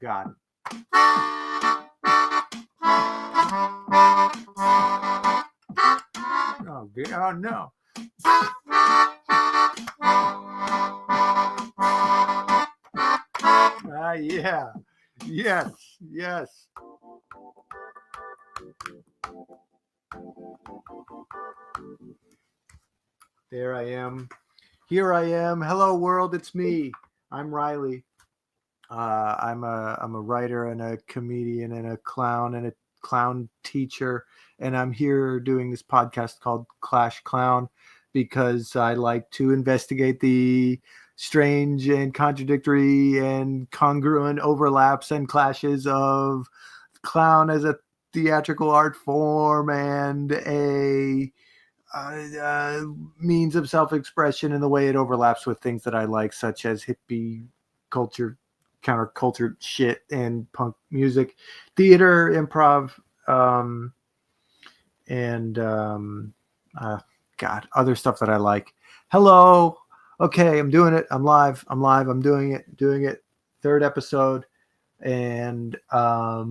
God. Oh no. Yeah. Yes. Yes. There I am. Here I am. Hello, world. It's me. I'm Riley. I'm a writer and a comedian and a clown teacher, and I'm here doing this podcast called Clash Clown because I like to investigate the strange and contradictory and congruent overlaps and clashes of clown as a theatrical art form and a means of self-expression in the way it overlaps with things that I like, such as hippie culture, counterculture shit, and punk music, theater, improv, um, and God, other stuff that I like. Hello. Okay, I'm doing it. I'm live. I'm doing it. Doing it. Third episode, and I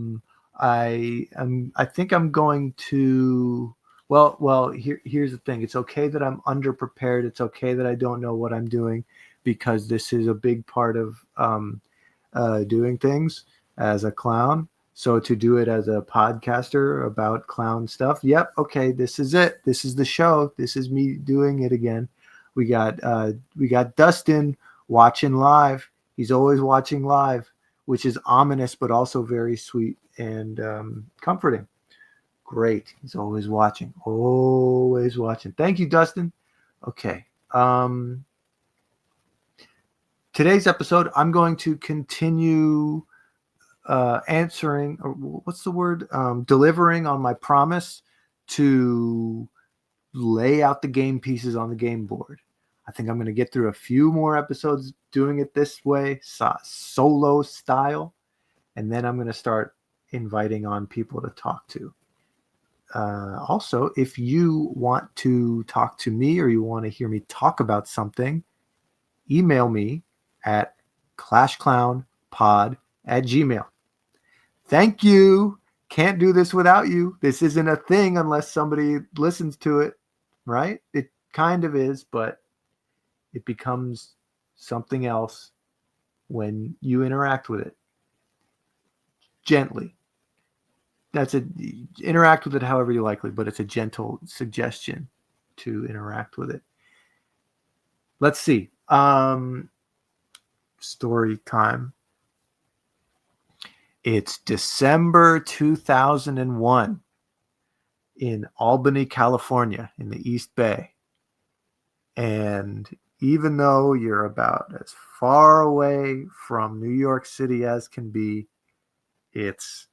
think I'm going to. Here's the thing. It's okay that I'm underprepared. It's okay that I don't know what I'm doing, because this is a big part of doing things as a clown. So to do it as a podcaster about clown stuff, yep, okay, this is it. This is the show. This is me doing it again. We got Dustin watching live. He's always watching live, which is ominous but also very sweet and comforting. Great. He's always watching. Always watching. Thank you, Dustin. Okay. Today's episode, I'm going to continue answering, or what's the word? Delivering on my promise to lay out the game pieces on the game board. I think I'm going to get through a few more episodes doing it this way, solo style, and then I'm going to start inviting on people to talk to. Also, if you want to talk to me or you want to hear me talk about something, email me at clashclownpod@gmail. Thank you. Can't do this without you. This isn't a thing unless somebody listens to it, right? It kind of is, but it becomes something else when you interact with it gently. Interact with it however you like, but it's a gentle suggestion to interact with it. Let's see. Story time. It's December 2001 in Albany, California, in the East Bay. And even though you're about as far away from New York City as can be, it's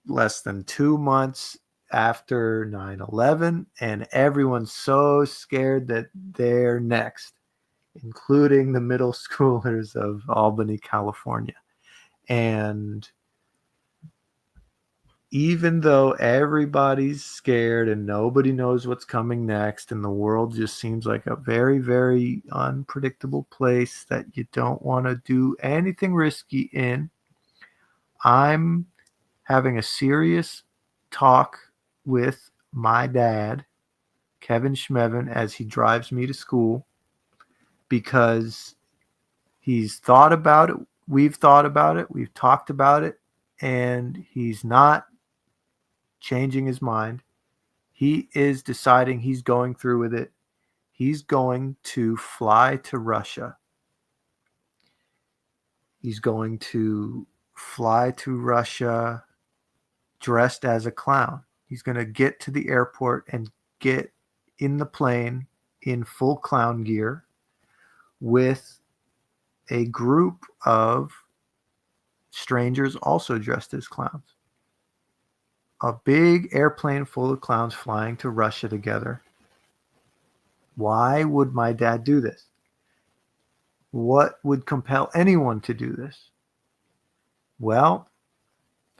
less than 2 months after 9/11, and everyone's so scared that they're next, including the middle schoolers of Albany, California. And even though everybody's scared and nobody knows what's coming next, and the world just seems like a very, very unpredictable place that you don't want to do anything risky in, I'm having a serious talk with my dad, Kevin Schmevin, as he drives me to school, because he's thought about it. We've thought about it. We've talked about it. And he's not changing his mind. He is deciding he's going through with it. He's going to fly to Russia. He's going to fly to Russia dressed as a clown. He's going to get to the airport and get in the plane in full clown gear with a group of strangers also dressed as clowns. A big airplane full of clowns flying to Russia together. Why would my dad do this? What would compel anyone to do this? Well,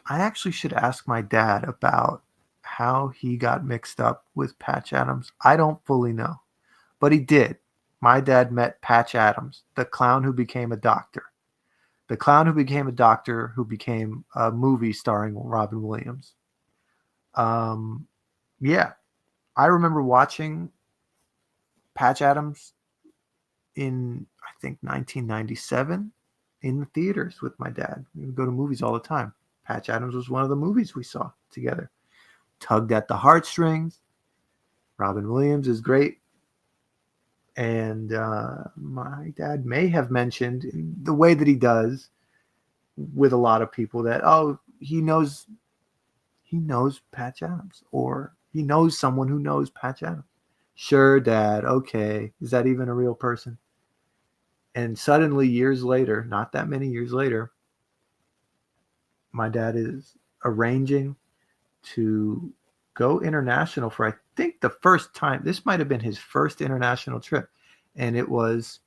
I actually should ask my dad about how he got mixed up with Patch Adams. I don't fully know, but he did. My dad met Patch Adams, the clown who became a doctor. The clown who became a doctor, who became a movie starring Robin Williams. Yeah, I remember watching Patch Adams in, I think, 1997 in the theaters with my dad. We would go to movies all the time. Patch Adams was one of the movies we saw together. Tugged at the heartstrings. Robin Williams is great. And my dad may have mentioned, in the way that he does with a lot of people, that, oh, he knows Patch Adams, or he knows someone who knows Patch Adams. Sure, Dad. Okay. Is that even a real person? And suddenly, years later, not that many years later, my dad is arranging to go international for, I think, the first time. This might have been his first international trip. And it was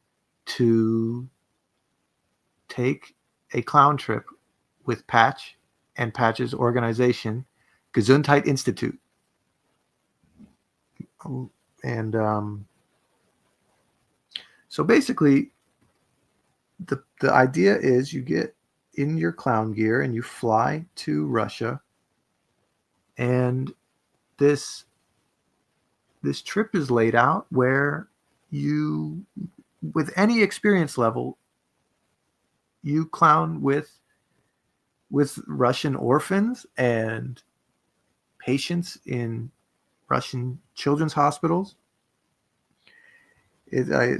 to take a clown trip with Patch and Patch's organization, Gesundheit Institute. And so basically, the idea is you get in your clown gear and you fly to Russia, and this trip is laid out where you, with any experience level, you clown with Russian orphans and patients in Russian children's hospitals.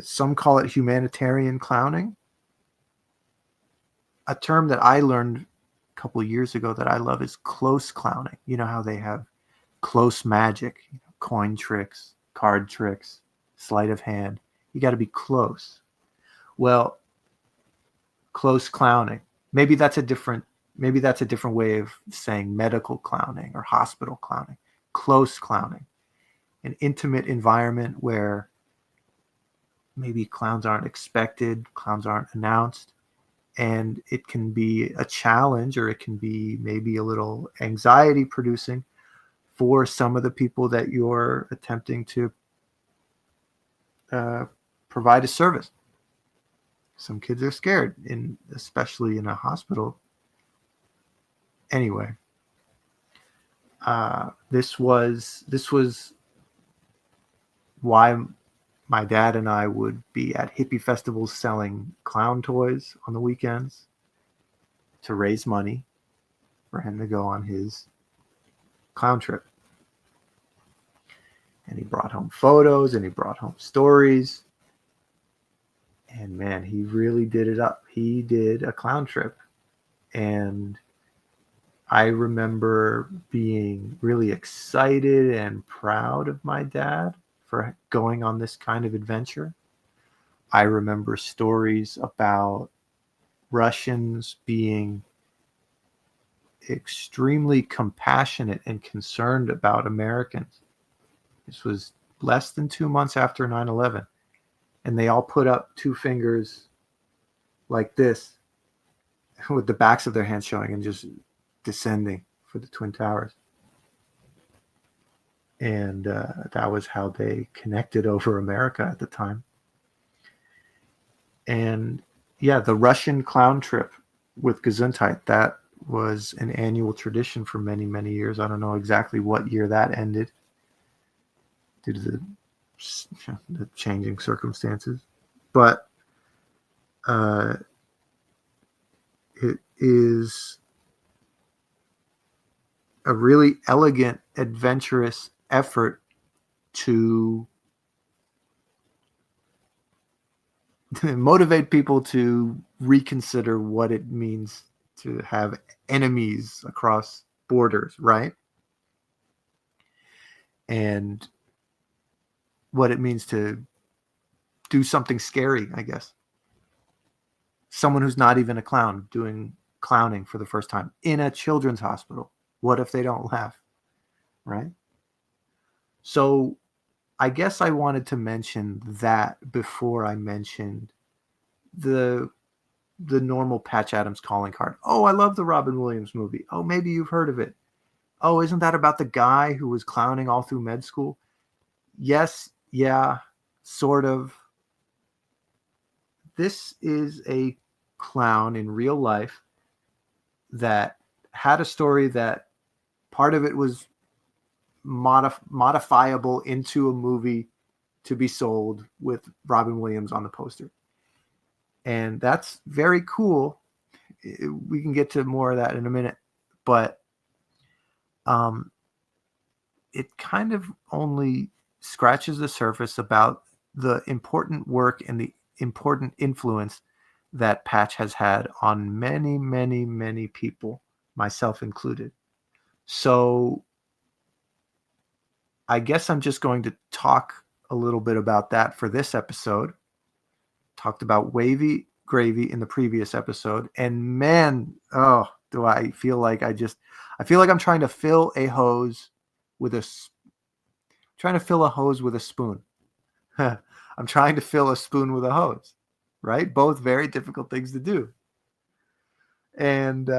Some call it humanitarian clowning. A term that I learned a couple of years ago that I love is close clowning. You know how they have close magic, coin tricks, card tricks, sleight of hand. You got to be close. Well, close clowning. Maybe that's a different way of saying medical clowning or hospital clowning. Close clowning. An intimate environment where maybe clowns aren't expected, clowns aren't announced, and it can be a challenge, or it can be maybe a little anxiety producing for some of the people that you're attempting to provide a service. Some kids are scared, especially in a hospital. Anyway, this was why my dad and I would be at hippie festivals selling clown toys on the weekends to raise money for him to go on his clown trip. And he brought home photos and he brought home stories. And man, he really did it up. He did a clown trip. And I remember being really excited and proud of my dad for going on this kind of adventure. I remember stories about Russians being extremely compassionate and concerned about Americans. This was less than 2 months after 9/11. And they all put up two fingers like this with the backs of their hands showing and just descending for the Twin Towers. And that was how they connected over America at the time. And yeah, the Russian clown trip with Gesundheit, that was an annual tradition for many, many years. I don't know exactly what year that ended due to the changing circumstances. But it is a really elegant, adventurous effort to motivate people to reconsider what it means to have enemies across borders, right? And what it means to do something scary, I guess. Someone who's not even a clown doing clowning for the first time in a children's hospital. What if they don't laugh, right? So I guess I wanted to mention that before I mentioned the normal Patch Adams calling card. Oh, I love the Robin Williams movie. Oh, maybe you've heard of it. Oh, isn't that about the guy who was clowning all through med school? Yes, yeah, sort of. This is a clown in real life that had a story that part of it was modifiable into a movie to be sold with Robin Williams on the poster. And that's very cool. We can get to more of that in a minute, but it kind of only scratches the surface about the important work and the important influence that Patch has had on many, many, many people, myself included. So I guess I'm just going to talk a little bit about that for this episode. Talked about Wavy Gravy in the previous episode. And man, do I feel like I feel like I'm trying to fill a hose with a spoon. I'm trying to fill a spoon with a hose, right? Both very difficult things to do. And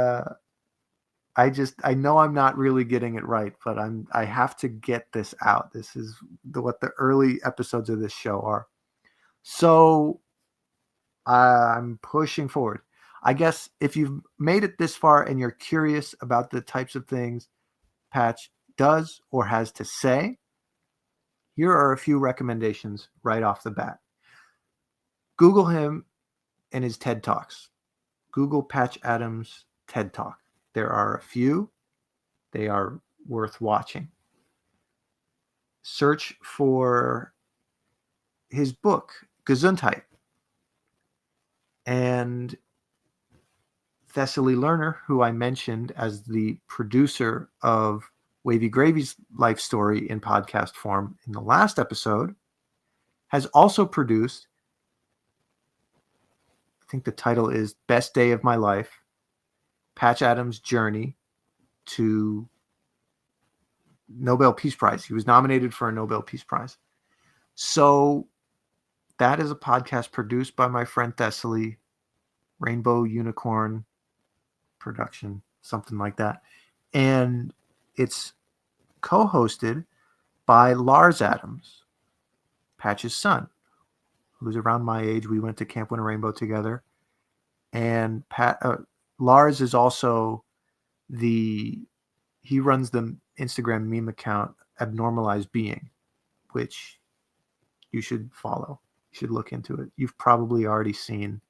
I know I'm not really getting it right, but I have to get this out. This is what the early episodes of this show are. So I'm pushing forward. I guess if you've made it this far and you're curious about the types of things Patch does or has to say, here are a few recommendations right off the bat. Google him and his TED Talks. Google Patch Adams TED Talk. There are a few. They are worth watching. Search for his book, Gesundheit. And Thessaly Lerner, who I mentioned as the producer of Wavy Gravy's life story in podcast form in the last episode, has also produced, I think the title is Best Day of My Life, Patch Adams' Journey to Nobel Peace Prize. He was nominated for a Nobel Peace Prize. So that is a podcast produced by my friend Thessaly, Rainbow Unicorn Production, something like that. And it's co-hosted by Lars Adams, Patch's son, who's around my age. We went to Camp Winter Rainbow together. And Lars is also he runs the Instagram meme account Abnormalized Being, which you should follow. You should look into it. You've probably already seen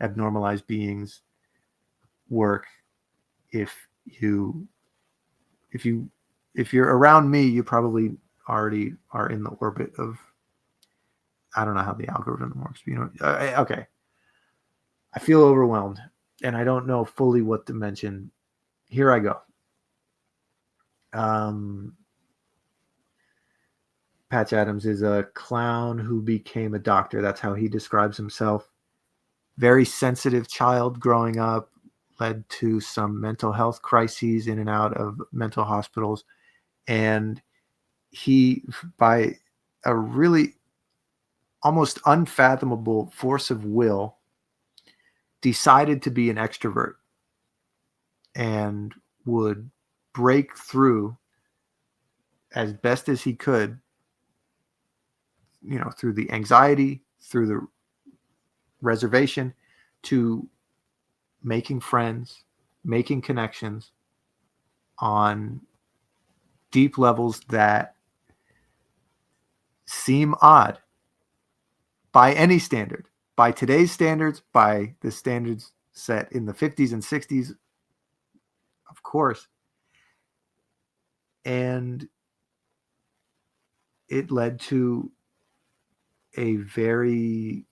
Abnormalized Being's work. If you're around me, you probably already are in the orbit of, I don't know how the algorithm works, but okay. I feel overwhelmed and I don't know fully what to mention. Here I go. Patch Adams is a clown who became a doctor. That's how he describes himself. Very sensitive child growing up, led to some mental health crises, in and out of mental hospitals. And he, by a really almost unfathomable force of will, decided to be an extrovert and would break through as best as he could, through the anxiety, through the reservation, to making friends, making connections on deep levels that seem odd by any standard, by today's standards, by the standards set in the 50s and 60s, of course. And it led to a very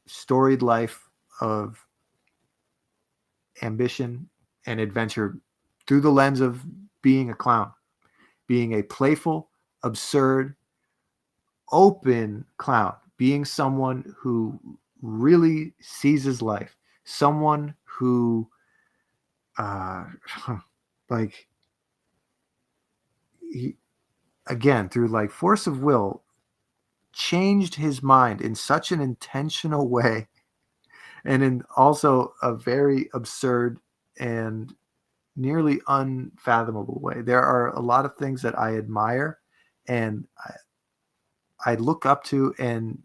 storied life of ambition and adventure through the lens of being a clown, being a playful, absurd, open clown, being someone who really seizes life, someone who again, through force of will, changed his mind in such an intentional way, and in also a very absurd and nearly unfathomable way. There are a lot of things that I admire and I look up to and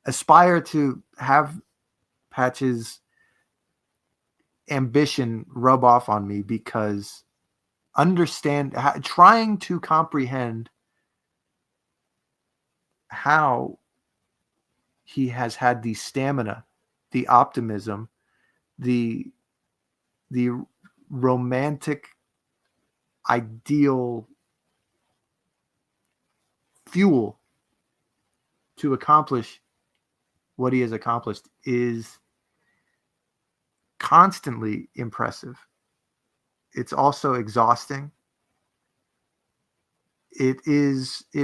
aspire to have Patch's ambition rub off on me, because trying to comprehend how he has had the stamina, the optimism, the romantic ideal fuel to accomplish what he has accomplished is constantly impressive. It's also exhausting. It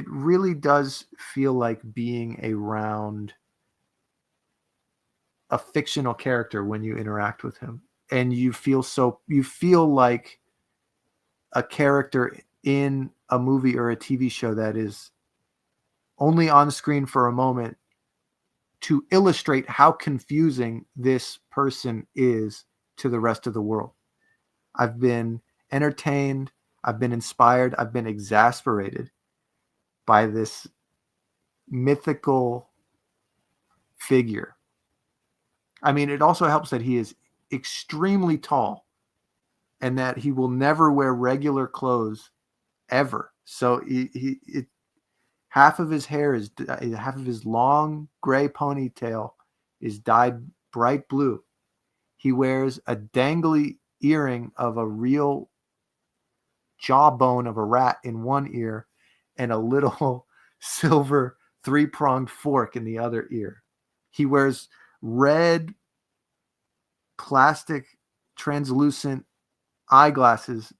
really does feel like being around a fictional character when you interact with him, and you feel like a character in a movie or a TV show that is only on screen for a moment to illustrate how confusing this person is to the rest of the world. I've been entertained, I've been inspired, I've been exasperated by this mythical figure. I mean, it also helps that he is extremely tall and that he will never wear regular clothes ever. So half of his hair is, half of his long gray ponytail is dyed bright blue. He wears a dangly earring of a real jawbone of a rat in one ear and a little silver 3-pronged fork in the other ear. He wears red plastic translucent eyeglasses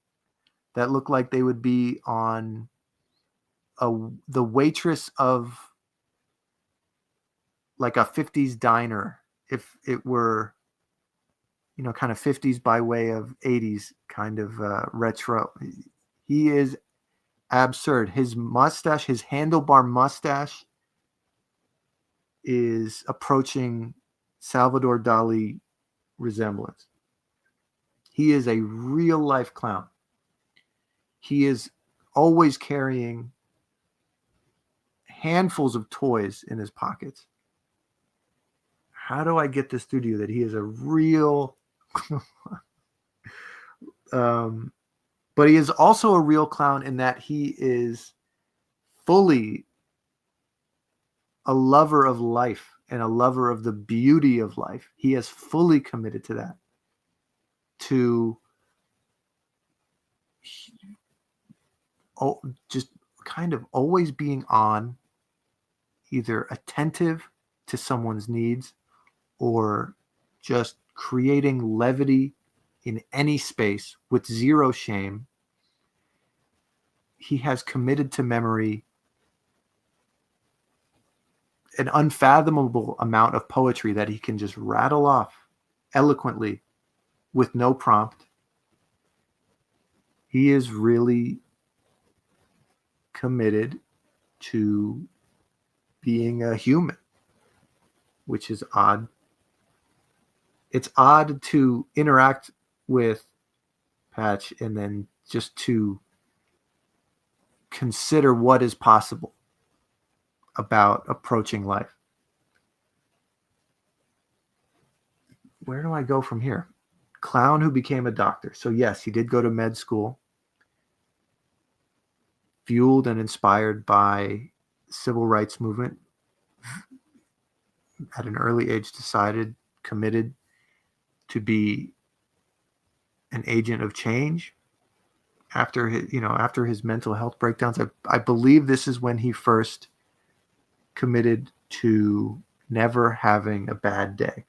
that look like they would be on the waitress of like a 50s diner, if it were, kind of 50s by way of 80s kind of retro. He is absurd. His mustache, his handlebar mustache, is approaching Salvador Dali resemblance. He is a real life clown. He is always carrying handfuls of toys in his pockets. How do I get this through to you that he is a real but he is also a real clown in that he is fully a lover of life and a lover of the beauty of life. He is fully committed to that. To just kind of always being on, either attentive to someone's needs or just creating levity in any space with zero shame. He has committed to memory an unfathomable amount of poetry that he can just rattle off eloquently with no prompt. He is really committed to being a human, which is odd. It's odd to interact with Patch and then just to consider what is possible about approaching life. Where do I go from here? Clown who became a doctor. So yes, he did go to med school, fueled and inspired by civil rights movement. At an early age, committed to be an agent of change. After his mental health breakdowns, I believe this is when he first committed to never having a bad day.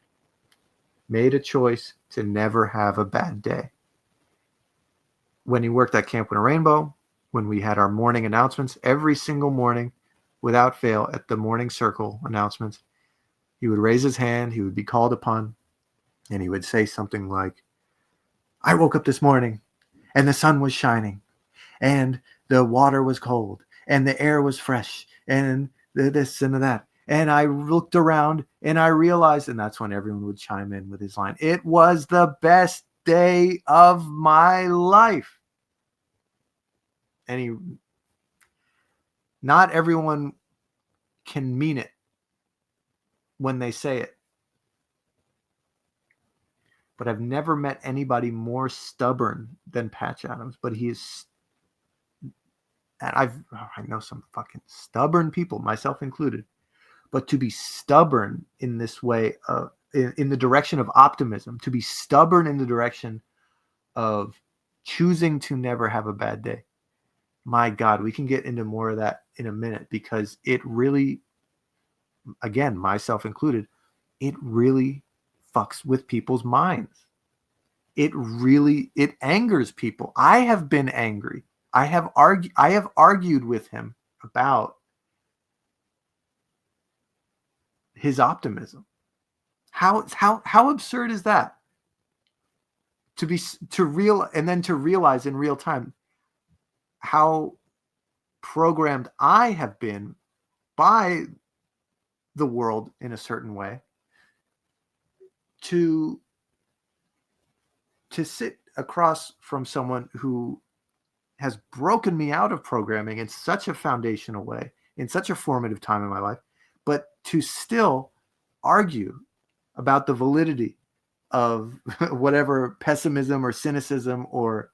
Made a choice to never have a bad day. When he worked at Camp Winter Rainbow, when we had our morning announcements, every single morning, without fail, at the morning circle announcements, he would raise his hand, he would be called upon, and he would say something like, "I woke up this morning and the sun was shining and the water was cold and the air was fresh and this and that. And I looked around and I realized," and that's when everyone would chime in with his line, "it was the best day of my life." And not everyone can mean it when they say it. but I've never met anybody more stubborn than Patch Adams. But he is, and I know some fucking stubborn people, myself included. But to be stubborn in this way, in the direction of optimism, to be stubborn in the direction of choosing to never have a bad day. My God, we can get into more of that in a minute, because it really, again, myself included, it really fucks with people's minds. It angers people. I have been angry. I have argued with him about his optimism. How absurd is that? To realize in real time how programmed I have been by the world in a certain way to sit across from someone who has broken me out of programming in such a foundational way, in such a formative time in my life, but to still argue about the validity of whatever pessimism or cynicism or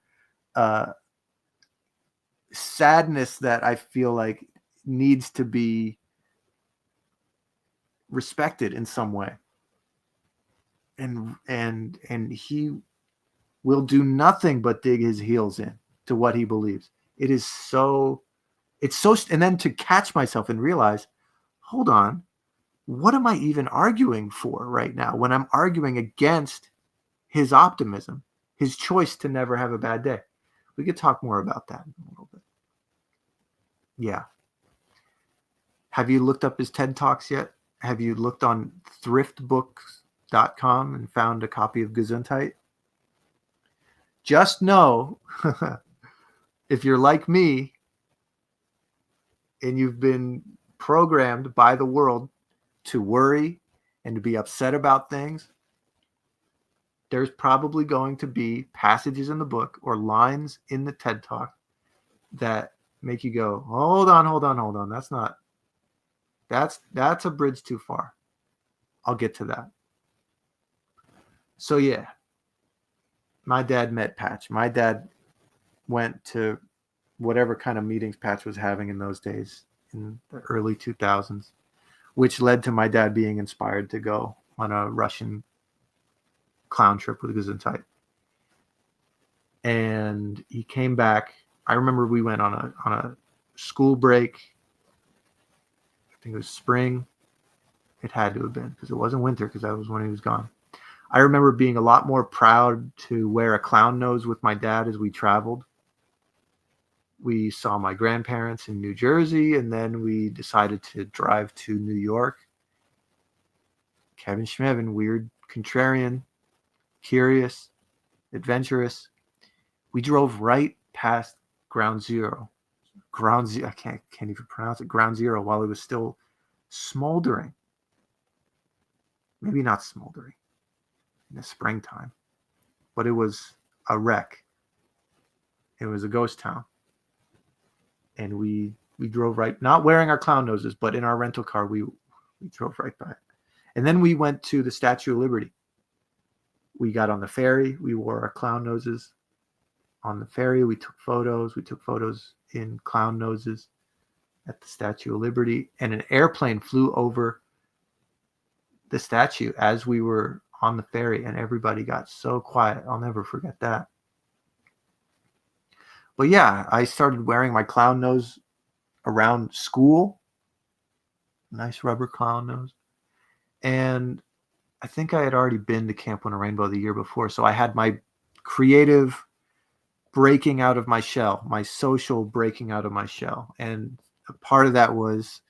sadness that I feel like needs to be respected in some way. And he will do nothing but dig his heels in to what he believes. It's so, and then to catch myself and realize, hold on, what am I even arguing for right now when I'm arguing against his optimism, his choice to never have a bad day? We could talk more about that in a little bit. Yeah. Have you looked up his TED Talks yet? Have you looked on thriftbooks.com and found a copy of Gesundheit? Just know, if you're like me and you've been programmed by the world to worry and to be upset about things, there's probably going to be passages in the book or lines in the TED Talk that make you go, hold on. That's a bridge too far. I'll get to that. So yeah, my dad met Patch. My dad went to whatever kind of meetings Patch was having in those days in the early 2000s, which led to my dad being inspired to go on a Russian clown trip with Gesundheit. And he came back. I remember we went on a school break. I think it was spring. It had to have been, because it wasn't winter, because that was when he was gone. I remember being a lot more proud to wear a clown nose with my dad as we traveled. We saw my grandparents in New Jersey, and then we decided to drive to New York. Kevin Schmevin, weird, contrarian, curious, adventurous. We drove right past Ground Zero. I can't even pronounce it. Ground Zero, while it was still smoldering. Maybe not smoldering in the springtime, but it was a wreck. It was a ghost town. And we drove right, not wearing our clown noses, but in our rental car, we drove right by it. And then we went to the Statue of Liberty. We got on the ferry. We wore our clown noses on the ferry. We took photos. We took photos in clown noses at the Statue of Liberty. And an airplane flew over the statue as we were on the ferry, and everybody got so quiet. I'll never forget that. But yeah, I started wearing my clown nose around school. Nice rubber clown nose. And I think I had already been to Camp on a Rainbow the year before. So I had my creative breaking out of my shell, my social breaking out of my shell. And a part of that was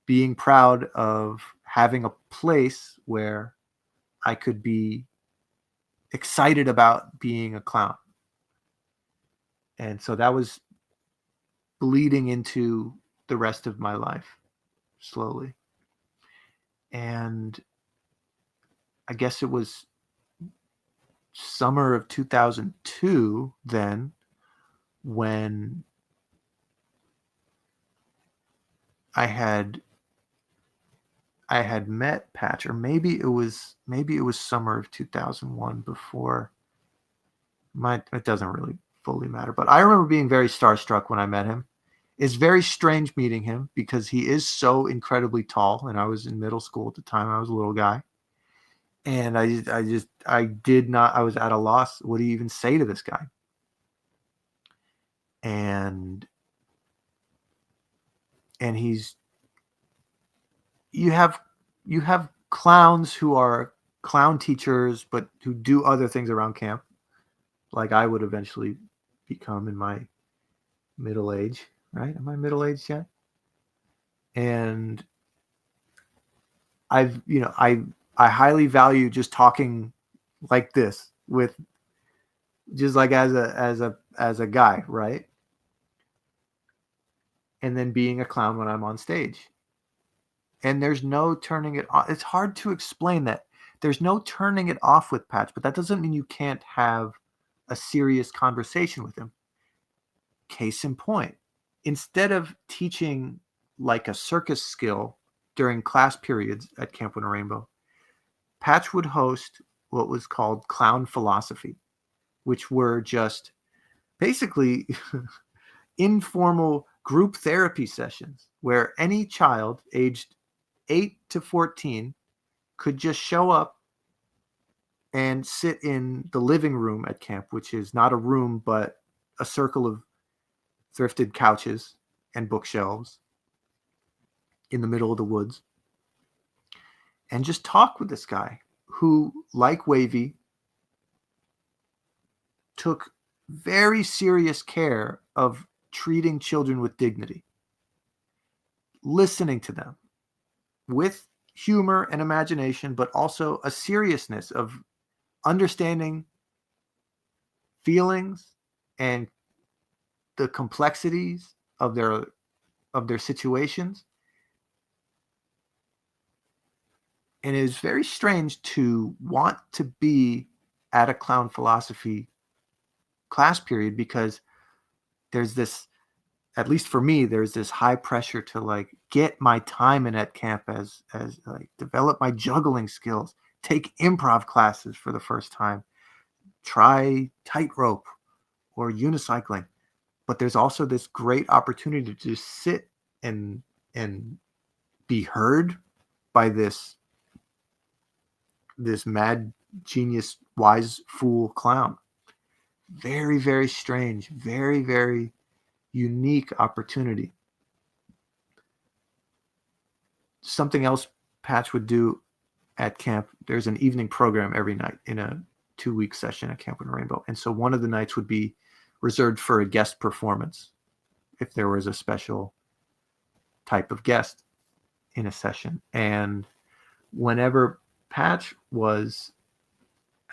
being proud of having a place where I could be excited about being a clown. And so that was bleeding into the rest of my life slowly. And I guess it was summer of 2002 then when I had I had met Patch, or maybe it was summer of 2001 before it doesn't really fully matter, but I remember being very starstruck when I met him. It's very strange meeting him because he is so incredibly tall, and I was in middle school at the time. I was a little guy, and I did not. I was at a loss. What do you even say to this guy? And he's you have clowns who are clown teachers, but who do other things around camp, like I would eventually become in my middle age. Right? Am I middle aged yet? And I highly value just talking like this with just like as a guy, right? And then being a clown when I'm on stage. And there's no turning it off. It's hard to explain that. There's no turning it off with Patch, but that doesn't mean you can't have a serious conversation with him. Case in point, instead of teaching like a circus skill during class periods at Camp Winter Rainbow, Patch would host what was called clown philosophy, which were just basically informal group therapy sessions where any child aged 8 to 14 could just show up and sit in the living room at camp, which is not a room, but a circle of thrifted couches and bookshelves in the middle of the woods, and just talk with this guy who, like Wavy, took very serious care of treating children with dignity, listening to them with humor and imagination, but also a seriousness of understanding feelings and the complexities of their situations. And it is very strange to want to be at a clown philosophy class period, because there's this, at least for me, there's this high pressure to like get my time in at camp as like develop my juggling skills, take improv classes for the first time, try tightrope or unicycling. But there's also this great opportunity to just sit and be heard by this mad genius, wise fool clown. Very, very strange, very, very unique opportunity. Something else Patch would do at camp, there's an evening program every night in a 2-week session at Camp Winter Rainbow. And so one of the nights would be reserved for a guest performance if there was a special type of guest in a session. And whenever Patch was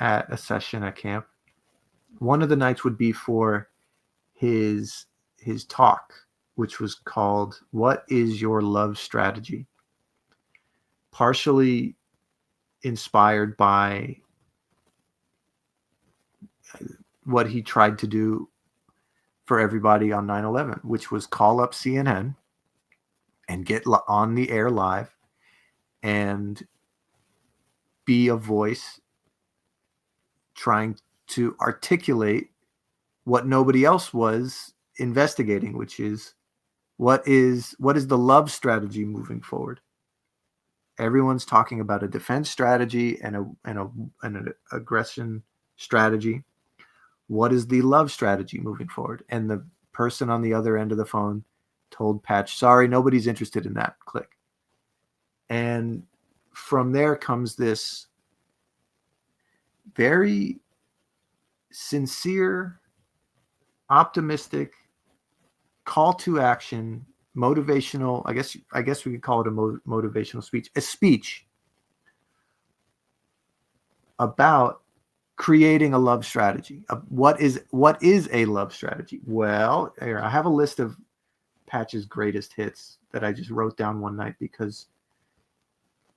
at a session at camp, one of the nights would be for his talk, which was called "What is Your Love Strategy?" Partially inspired by what he tried to do for everybody on 9/11, which was call up CNN and get on the air live and be a voice trying to articulate what nobody else was investigating, which is what is the love strategy moving forward. Everyone's talking about a defense strategy and an aggression strategy. What is the love strategy moving forward? And the person on the other end of the phone told Patch, sorry, nobody's interested in that. Click. And from there comes this very sincere, optimistic call to action, motivational, I guess we could call it a motivational speech, a speech about creating a love strategy. What is a love strategy? Well, here, I have a list of Patch's greatest hits that I just wrote down one night, because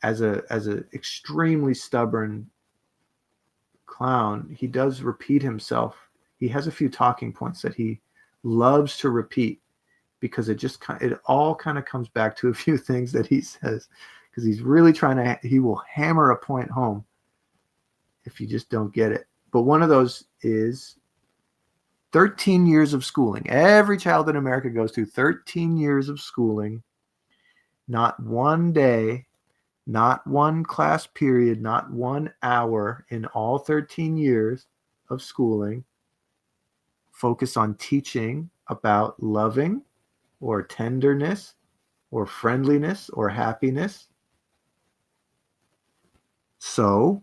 as a extremely stubborn clown, he does repeat himself. He has a few talking points that he loves to repeat, because it all kind of comes back to a few things that he says, because he's really he will hammer a point home if you just don't get it. But one of those is 13 years of schooling. Every child in America goes through 13 years of schooling. Not one day, not one class period, not 1 hour in all 13 years of schooling focus on teaching about loving or tenderness or friendliness or happiness. So,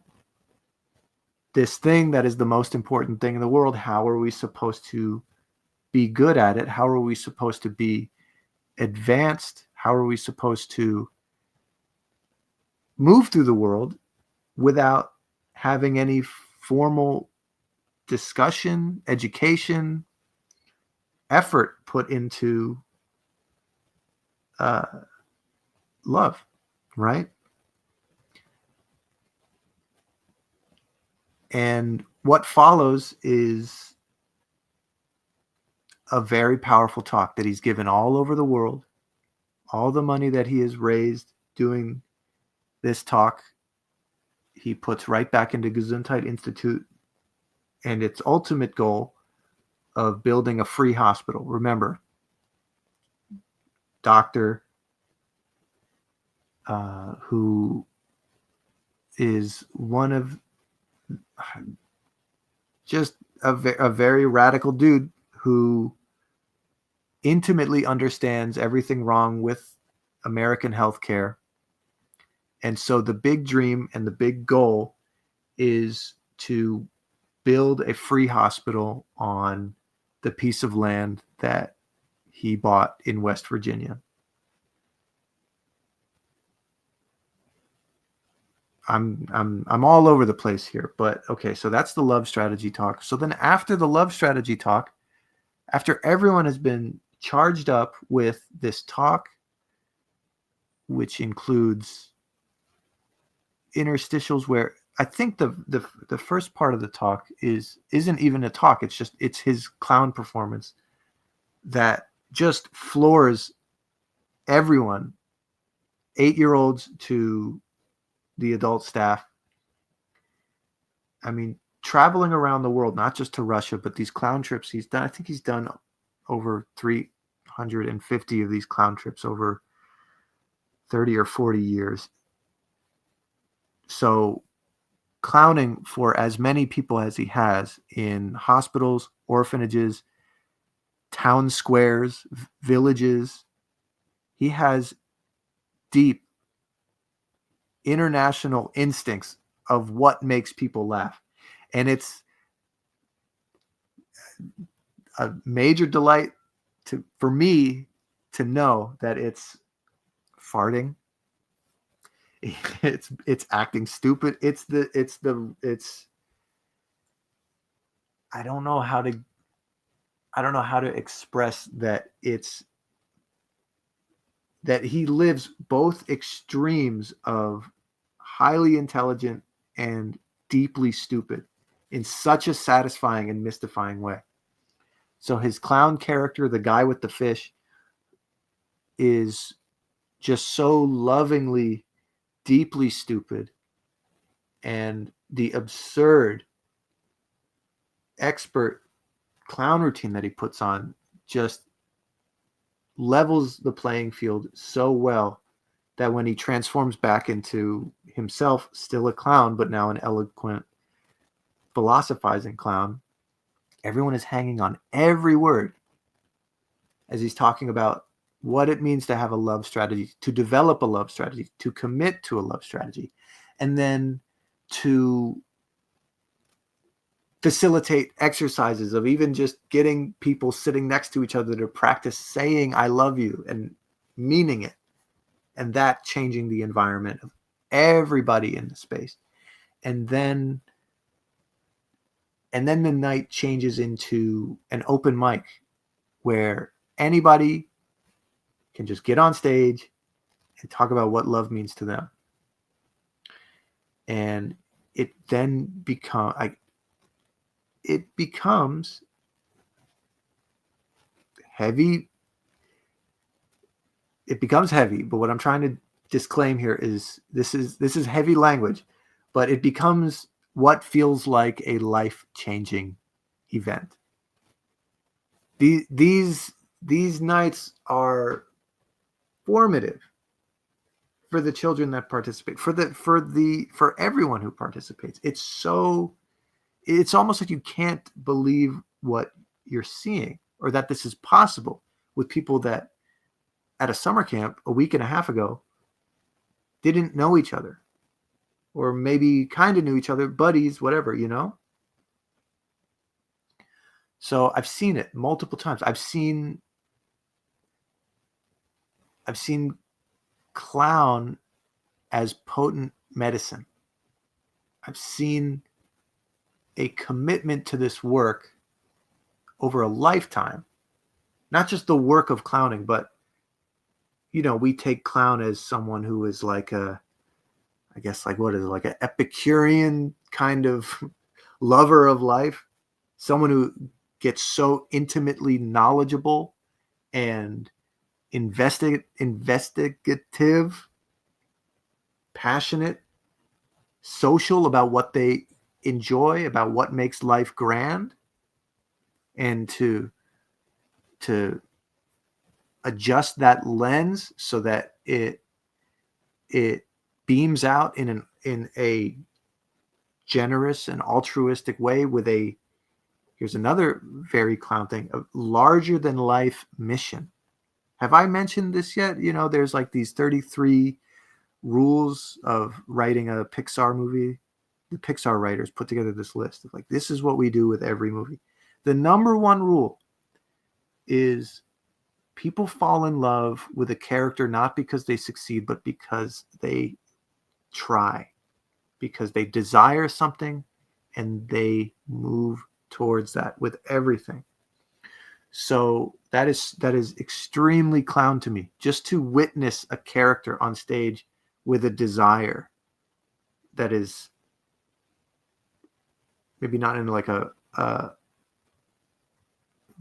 this thing that is the most important thing in the world, how are we supposed to be good at it? How are we supposed to be advanced? How are we supposed to move through the world without having any formal discussion, education, effort put into love, right? And what follows is a very powerful talk that he's given all over the world. All the money that he has raised doing this talk, he puts right back into Gesundheit Institute and its ultimate goal of building a free hospital. Remember, doctor who is one of just a very radical dude who intimately understands everything wrong with American healthcare. And so the big dream and the big goal is to build a free hospital on the piece of land that he bought in West Virginia. I'm all over the place here, but okay, so that's the love strategy talk. So then after the love strategy talk, after everyone has been charged up with this talk, which includes interstitials where I think the first part of the talk isn't even a talk, it's his clown performance that just floors everyone, 8-year-olds to the adult staff. I mean, traveling around the world, not just to Russia, but these clown trips he's done. I think he's done over 350 of these clown trips over 30 or 40 years. So clowning for as many people as he has in hospitals, orphanages, town squares, villages, he has deep international instincts of what makes people laugh. And it's a major delight for me to know that it's farting, it's acting stupid, it's I don't know how to express that that he lives both extremes of highly intelligent and deeply stupid in such a satisfying and mystifying way. So his clown character, the guy with the fish, is just so lovingly, deeply stupid. And the absurd, expert clown routine that he puts on just levels the playing field so well that when he transforms back into himself, still a clown, but now an eloquent, philosophizing clown, everyone is hanging on every word as he's talking about what it means to have a love strategy, to develop a love strategy, to commit to a love strategy, and then to facilitate exercises of even just getting people sitting next to each other to practice saying I love you and meaning it, and that changing the environment of everybody in the space. And then the night changes into an open mic where anybody can just get on stage and talk about what love means to them. And it then becomes heavy. It becomes heavy, but what I'm trying to disclaim here is this is heavy language, but it becomes what feels like a life-changing event. These nights are formative for the children that participate, for everyone who participates. It's almost like you can't believe what you're seeing, or that this is possible with people that at a summer camp a week and a half ago didn't know each other, or maybe kind of knew each other, buddies, whatever, you know? So I've seen it multiple times. I've seen clown as potent medicine. I've seen a commitment to this work over a lifetime. Not just the work of clowning, but we take clown as someone who is like I guess like what is it, like an Epicurean kind of lover of life, someone who gets so intimately knowledgeable and investigative, passionate, social about what they enjoy, about what makes life grand, and to adjust that lens so that it beams out in a generous and altruistic way with here's another very clown thing, a larger than life mission. Have I mentioned this yet? There's like these 33 rules of writing a Pixar movie. The Pixar writers put together this list of like, this is what we do with every movie. The number one rule is people fall in love with a character not because they succeed, but because they try, because they desire something and they move towards that with everything. So that is extremely clown to me, just to witness a character on stage with a desire that is maybe not in like a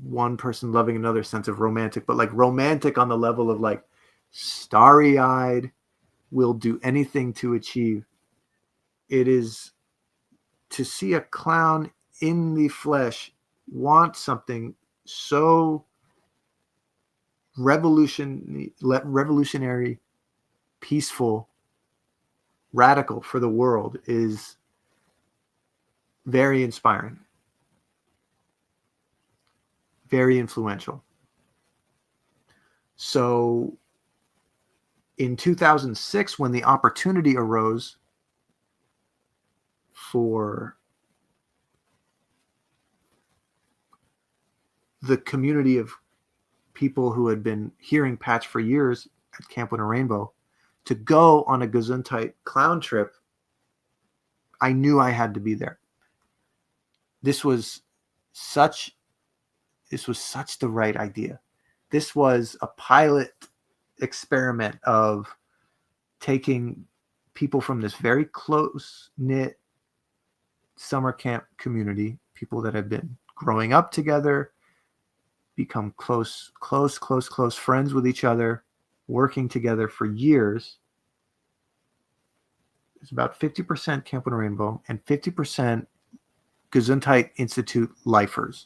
one person loving another sense of romantic, but like romantic on the level of like starry-eyed, will do anything to achieve. It is to see a clown in the flesh want something so revolutionary, peaceful, radical for the world is very inspiring, very influential. So in 2006, when the opportunity arose for the community of people who had been hearing Patch for years at Camp Winter Rainbow to go on a Gesundheit clown trip, I knew I had to be there. This was such the right idea. This was a pilot experiment of taking people from this very close-knit summer camp community, people that have been growing up together, become close friends with each other, working together for years. It's about 50% Camp Winter Rainbow and 50% Gesundheit Institute lifers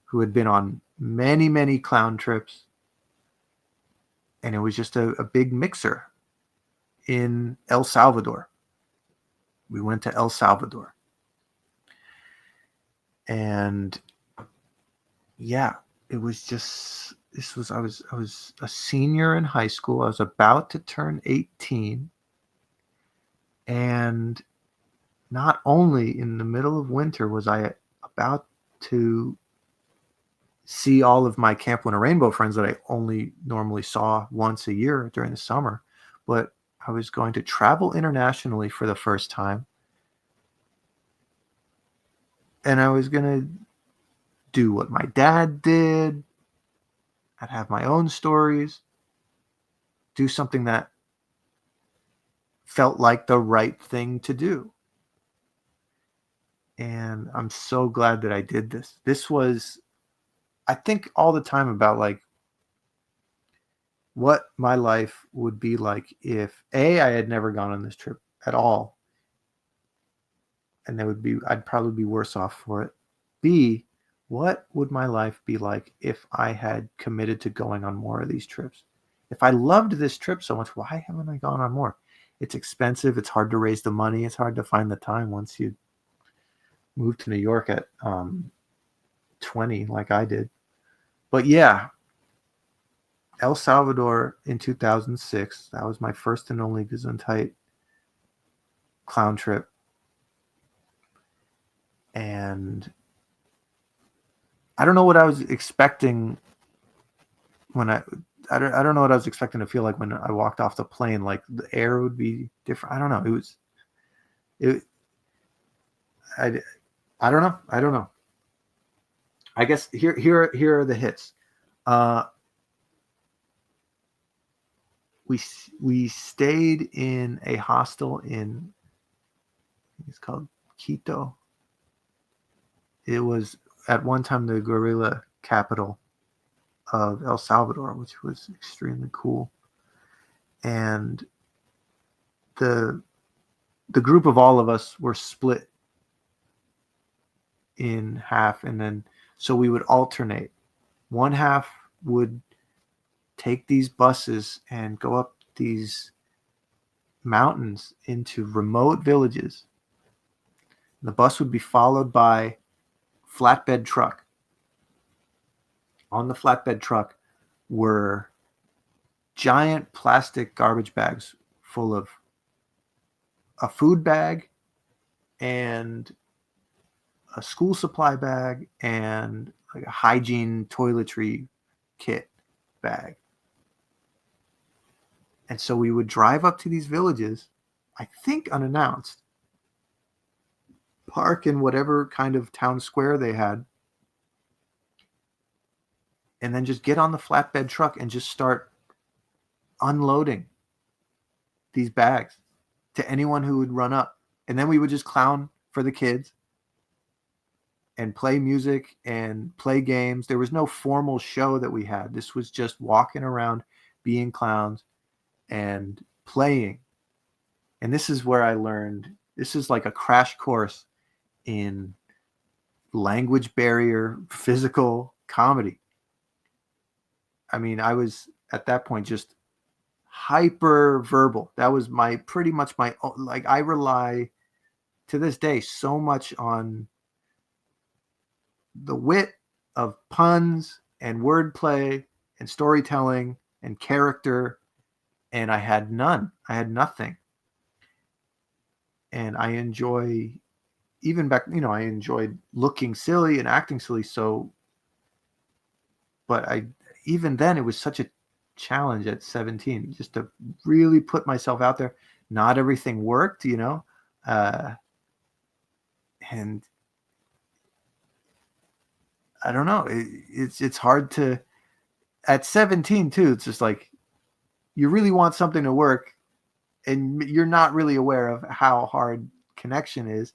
who had been on many, many clown trips. And it was just a big mixer in El Salvador. We went to El Salvador. And yeah, it was just, I was a senior in high school. I was about to turn 18. And not only in the middle of winter was I about to see all of my Camp Winter Rainbow friends that I only normally saw once a year during the summer, but I was going to travel internationally for the first time. And I was going to do what my dad did. I'd have my own stories. Do something that felt like the right thing to do. And I'm so glad that I did this. This was, I think all the time about like what my life would be like if A, I had never gone on this trip at all, and I'd probably be worse off for it. B, what would my life be like if I had committed to going on more of these trips? If I loved this trip so much, why haven't I gone on more? It's expensive. It's hard to raise the money. It's hard to find the time once you move to New York at 20, like I did. But yeah, El Salvador in 2006. That was my first and only Gesundheit clown trip. And I don't know what I was expecting when I don't know what I was expecting to feel like when I walked off the plane. Like the air would be different. I don't know. I don't know. I don't know. I guess here are the hits. We stayed in a hostel in, it's called Quito. It was at one time the guerrilla capital of El Salvador, which was extremely cool. And the group of all of us were split in half, and then so we would alternate. One half would take these buses and go up these mountains into remote villages. The bus would be followed by flatbed truck. On the flatbed truck were giant plastic garbage bags full of a food bag and a school supply bag and like a hygiene toiletry kit bag. And so we would drive up to these villages, I think unannounced, park in whatever kind of town square they had, and then just get on the flatbed truck and just start unloading these bags to anyone who would run up. And then we would just clown for the kids and play music and play games. There was no formal show that we had. This was just walking around, being clowns and playing. And this is where I learned, this is like a crash course in language barrier, physical comedy. I mean, I was at that point just hyper verbal. That was pretty much my, like, I rely to this day so much on the wit of puns and wordplay and storytelling and character. And I had none. I had nothing. And I enjoy, even back, I enjoyed looking silly and acting silly. So, but even then it was such a challenge at 17 just to really put myself out there. Not everything worked, and I don't know. It's hard to, at 17 too. It's just like you really want something to work, and you're not really aware of how hard connection is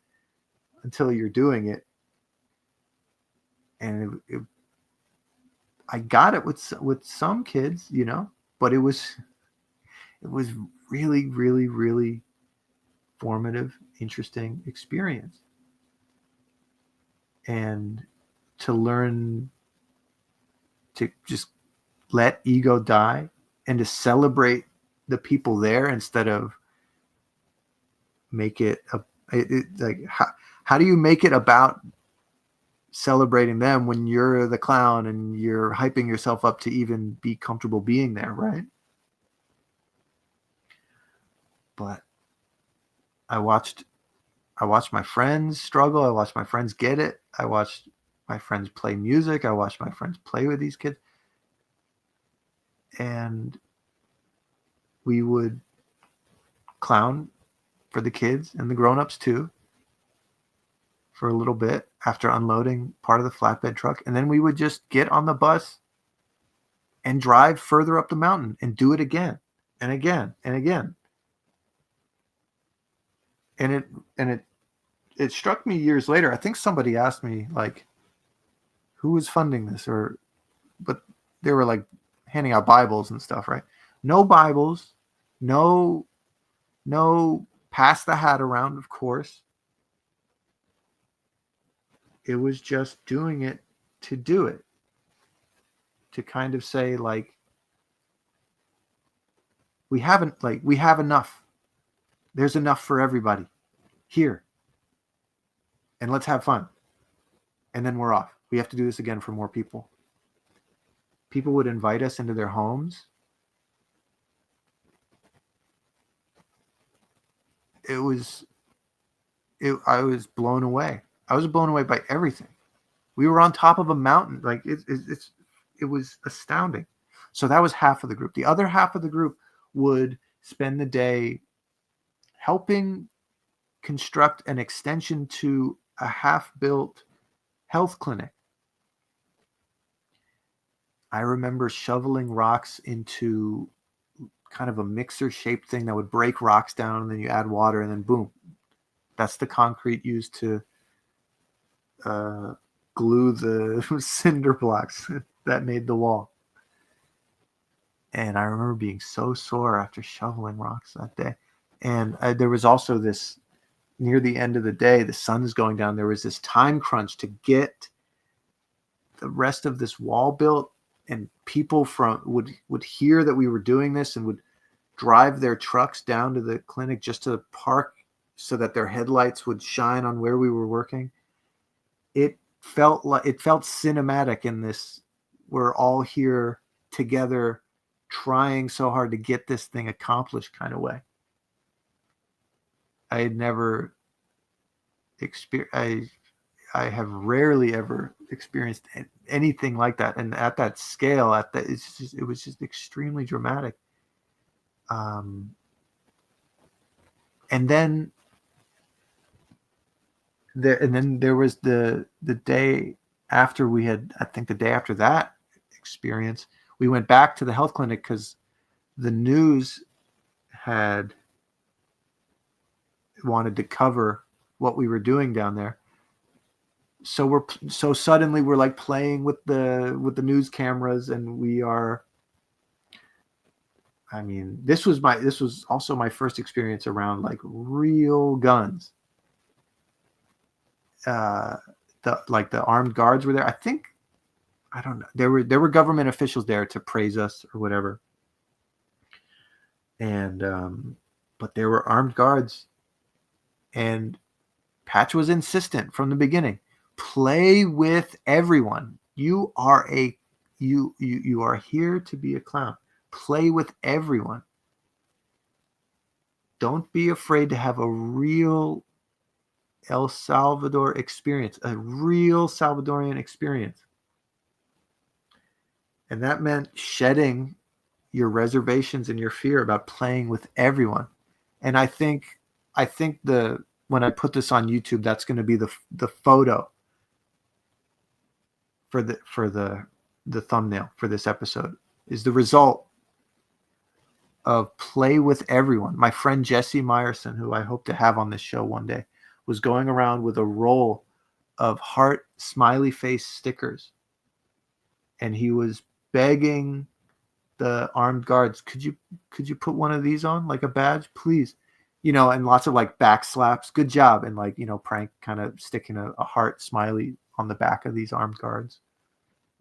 until you're doing it. And I got it with some kids, but it was really, really, really formative, interesting experience. And to learn to just let ego die and to celebrate the people there instead of make it like how do you make it about celebrating them when you're the clown and you're hyping yourself up to even be comfortable being there, right? But I watched my friends struggle. I watched my friends get it. I watched my friends play music. I watched my friends play with these kids. And we would clown for the kids and the grown-ups too for a little bit after unloading part of the flatbed truck. And then we would just get on the bus and drive further up the mountain and do it again and again and again. And it struck me years later. I think somebody asked me, like, who was funding this? But they were like, handing out Bibles and stuff, right? No Bibles, no pass the hat around, of course. It was just doing it to do it, to kind of say, like, we have enough. There's enough for everybody here, and let's have fun. And then we're off. We have to do this again for more people. People would invite us into their homes. I was blown away. I was blown away by everything. We were on top of a mountain. Like it was astounding. So that was half of the group. The other half of the group would spend the day helping construct an extension to a half-built health clinic. I remember shoveling rocks into kind of a mixer-shaped thing that would break rocks down, and then you add water, and then boom. That's the concrete used to glue the cinder blocks that made the wall. And I remember being so sore after shoveling rocks that day. And there was also this, near the end of the day, the sun's going down. There was this time crunch to get the rest of this wall built, and people would hear that we were doing this and would drive their trucks down to the clinic just to park so that their headlights would shine on where we were working. It felt cinematic in this. We're all here together trying so hard to get this thing accomplished kind of way. I had never experienced. I have rarely ever experienced anything like that, and at that scale, it was just extremely dramatic. And then there was the day after we had, I think the day after that experience, we went back to the health clinic because the news had wanted to cover what we were doing down there. So suddenly we're like playing with the news cameras, and we are. I mean, this was also my first experience around like real guns. The armed guards were there. I don't know. There were government officials there to praise us or whatever. And but there were armed guards, and Patch was insistent from the beginning. Play with everyone. You are here to be a clown. Play with everyone. Don't be afraid to have a real El Salvador experience, a real Salvadorian experience. And that meant shedding your reservations and your fear about playing with everyone. And I think when I put this on YouTube, that's going to be the photo for the thumbnail for this episode, is the result of play with everyone. My friend Jesse Meyerson, who I hope to have on this show one day, was going around with a roll of heart smiley face stickers, and he was begging the armed guards, could you put one of these on, like a badge, please? And lots of like back slaps, good job, and like, prank kind of sticking a heart smiley on the back of these armed guards,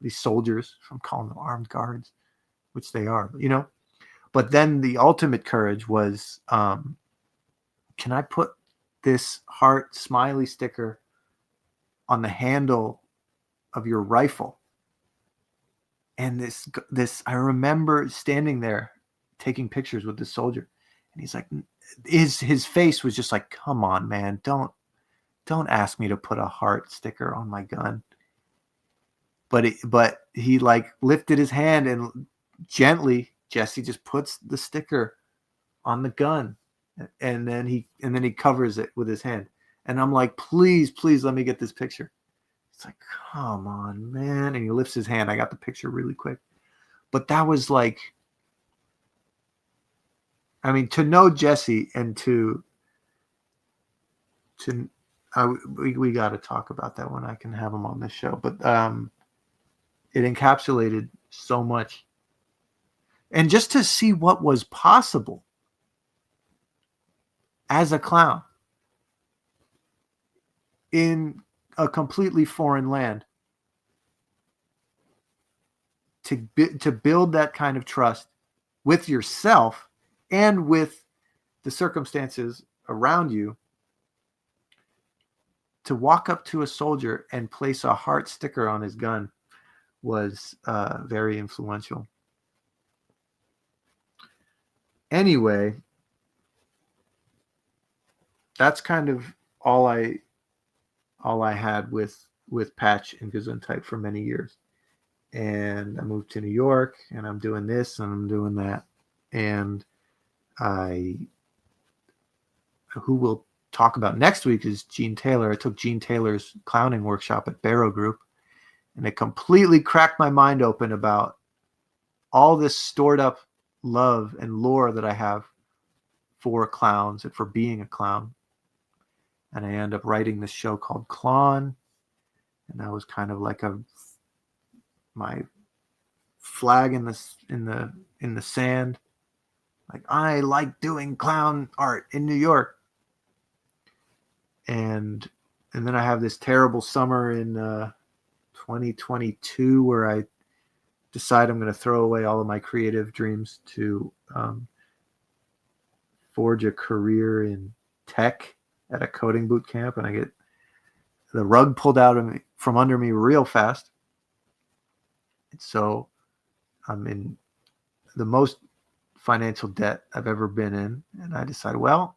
these soldiers. I'm calling them armed guards, which they are, But then the ultimate courage was, can I put this heart smiley sticker on the handle of your rifle? And this, I remember standing there taking pictures with this soldier, and he's like, his face was just like, come on, man, don't ask me to put a heart sticker on my gun. But he like lifted his hand, and gently Jesse just puts the sticker on the gun, and then he covers it with his hand. And I'm like, please let me get this picture. It's like, come on, man. And he lifts his hand. I got the picture really quick. But that was like, I mean, to know Jesse and we got to talk about that when I can have him on this show. But it encapsulated so much And just to see what was possible as a clown in a completely foreign land, to build that kind of trust with yourself and with the circumstances around you, to walk up to a soldier and place a heart sticker on his gun was very influential. Anyway, that's kind of all I had with Patch and Gesundheit for many years. And I moved to New York, and I'm doing this and I'm doing that. And who we'll talk about next week is Gene Taylor. I took Gene Taylor's clowning workshop at Barrow Group, and it completely cracked my mind open about all this stored up love and lore that I have for clowns and for being a clown. And I ended up writing this show called Klon, and that was kind of like my flag in the sand. Like, I like doing clown art in New York. And then I have this terrible summer in 2022 where I decide I'm going to throw away all of my creative dreams to forge a career in tech at a coding boot camp, and I get the rug pulled out of me from under me real fast. And so I'm in the most financial debt I've ever been in, and I decide, well,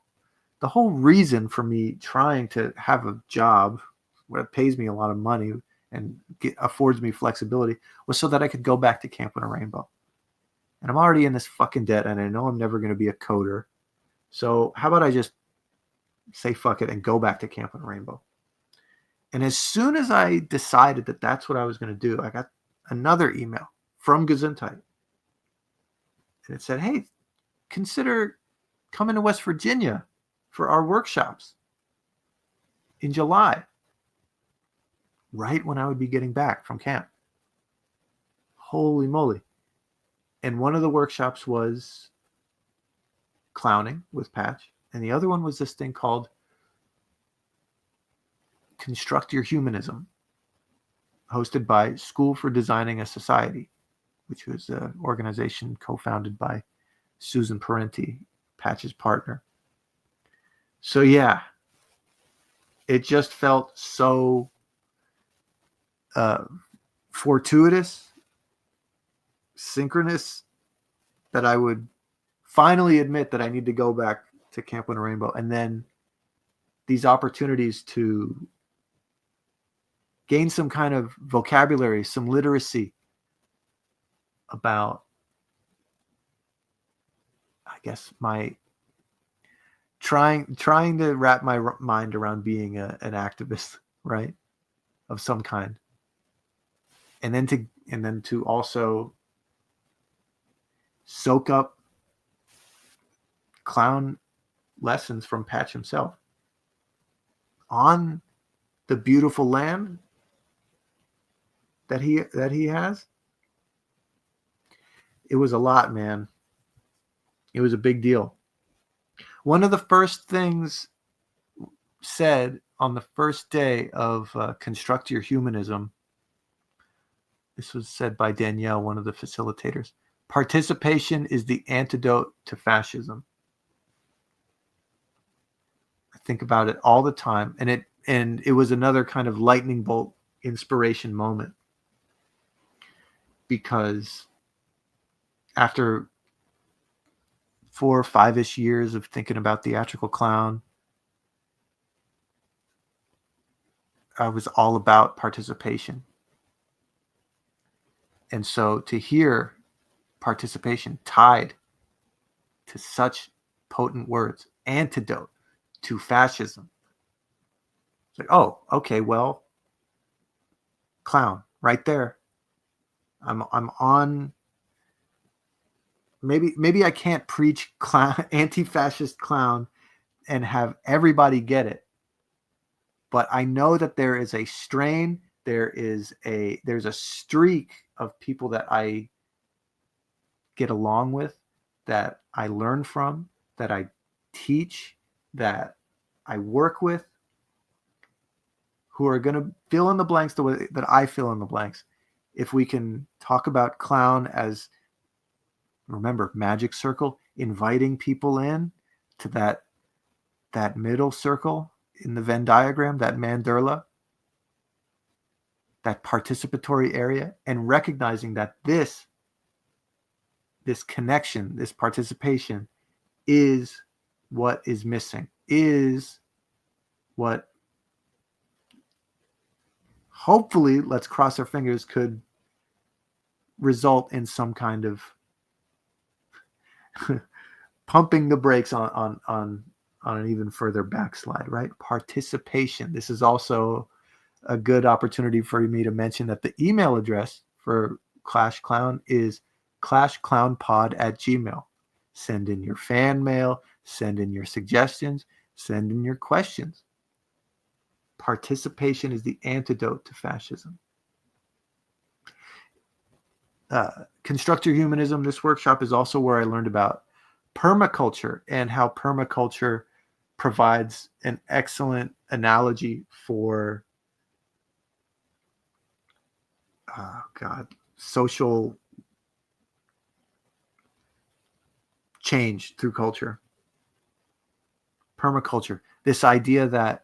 the whole reason for me trying to have a job where it pays me a lot of money and affords me flexibility was so that I could go back to Camp on a Rainbow. And I'm already in this fucking debt, and I know I'm never going to be a coder. So how about I just say fuck it and go back to Camp on a Rainbow? And as soon as I decided that that's what I was going to do, I got another email from Gesundheit. And it said, hey, consider coming to West Virginia for our workshops in July, right when I would be getting back from camp. Holy moly. And one of the workshops was clowning with Patch, and the other one was this thing called Construct Your Humanism, hosted by School for Designing a Society, which was an organization co-founded by Susan Parenti, Patch's partner. So yeah, it just felt so fortuitous, synchronous, that I would finally admit that I need to go back to Camp on a Rainbow. And then these opportunities to gain some kind of vocabulary, some literacy about, I guess, my trying to wrap my mind around being an activist, right, of some kind, and then to also soak up clown lessons from Patch himself on the beautiful land that he has. It was a lot, man. It was a big deal. One of the first things said on the first day of Construct Your Humanism, this was said by Danielle, one of the facilitators: participation is the antidote to fascism. I think about it all the time, and it was another kind of lightning bolt inspiration moment, because after 4 or 5-ish years of thinking about theatrical clown, I was all about participation. And so to hear participation tied to such potent words, antidote to fascism, it's like, oh, okay, well, clown right there. I'm on. Maybe I can't preach clown, anti-fascist clown and have everybody get it, but I know that there is a strain, there's a streak of people that I get along with, that I learn from, that I teach, that I work with, who are going to fill in the blanks the way that I fill in the blanks. If we can talk about clown as, remember, magic circle, inviting people in to that middle circle in the Venn diagram, that mandala, that participatory area, and recognizing that this connection, this participation is what is missing, is what hopefully, let's cross our fingers, could result in some kind of pumping the brakes on an even further backslide, right? Participation. This is also a good opportunity for me to mention that the email address for Clash Clown is clashclownpod@gmail.com. Send in your fan mail, send in your suggestions, send in your questions. Participation is the antidote to fascism. Constructor Humanism, this workshop is also where I learned about permaculture and how permaculture provides an excellent analogy for social change through culture. Permaculture, this idea that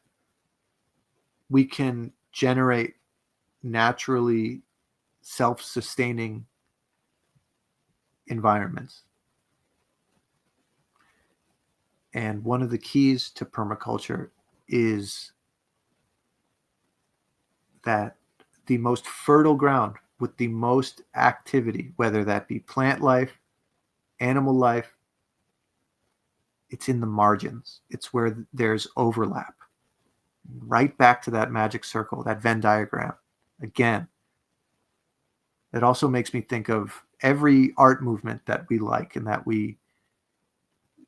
we can generate naturally self-sustaining environments. And one of the keys to permaculture is that the most fertile ground with the most activity, whether that be plant life, animal life, it's in the margins. It's where there's overlap. Right back to that magic circle, that Venn diagram. Again, it also makes me think of every art movement that we like and that we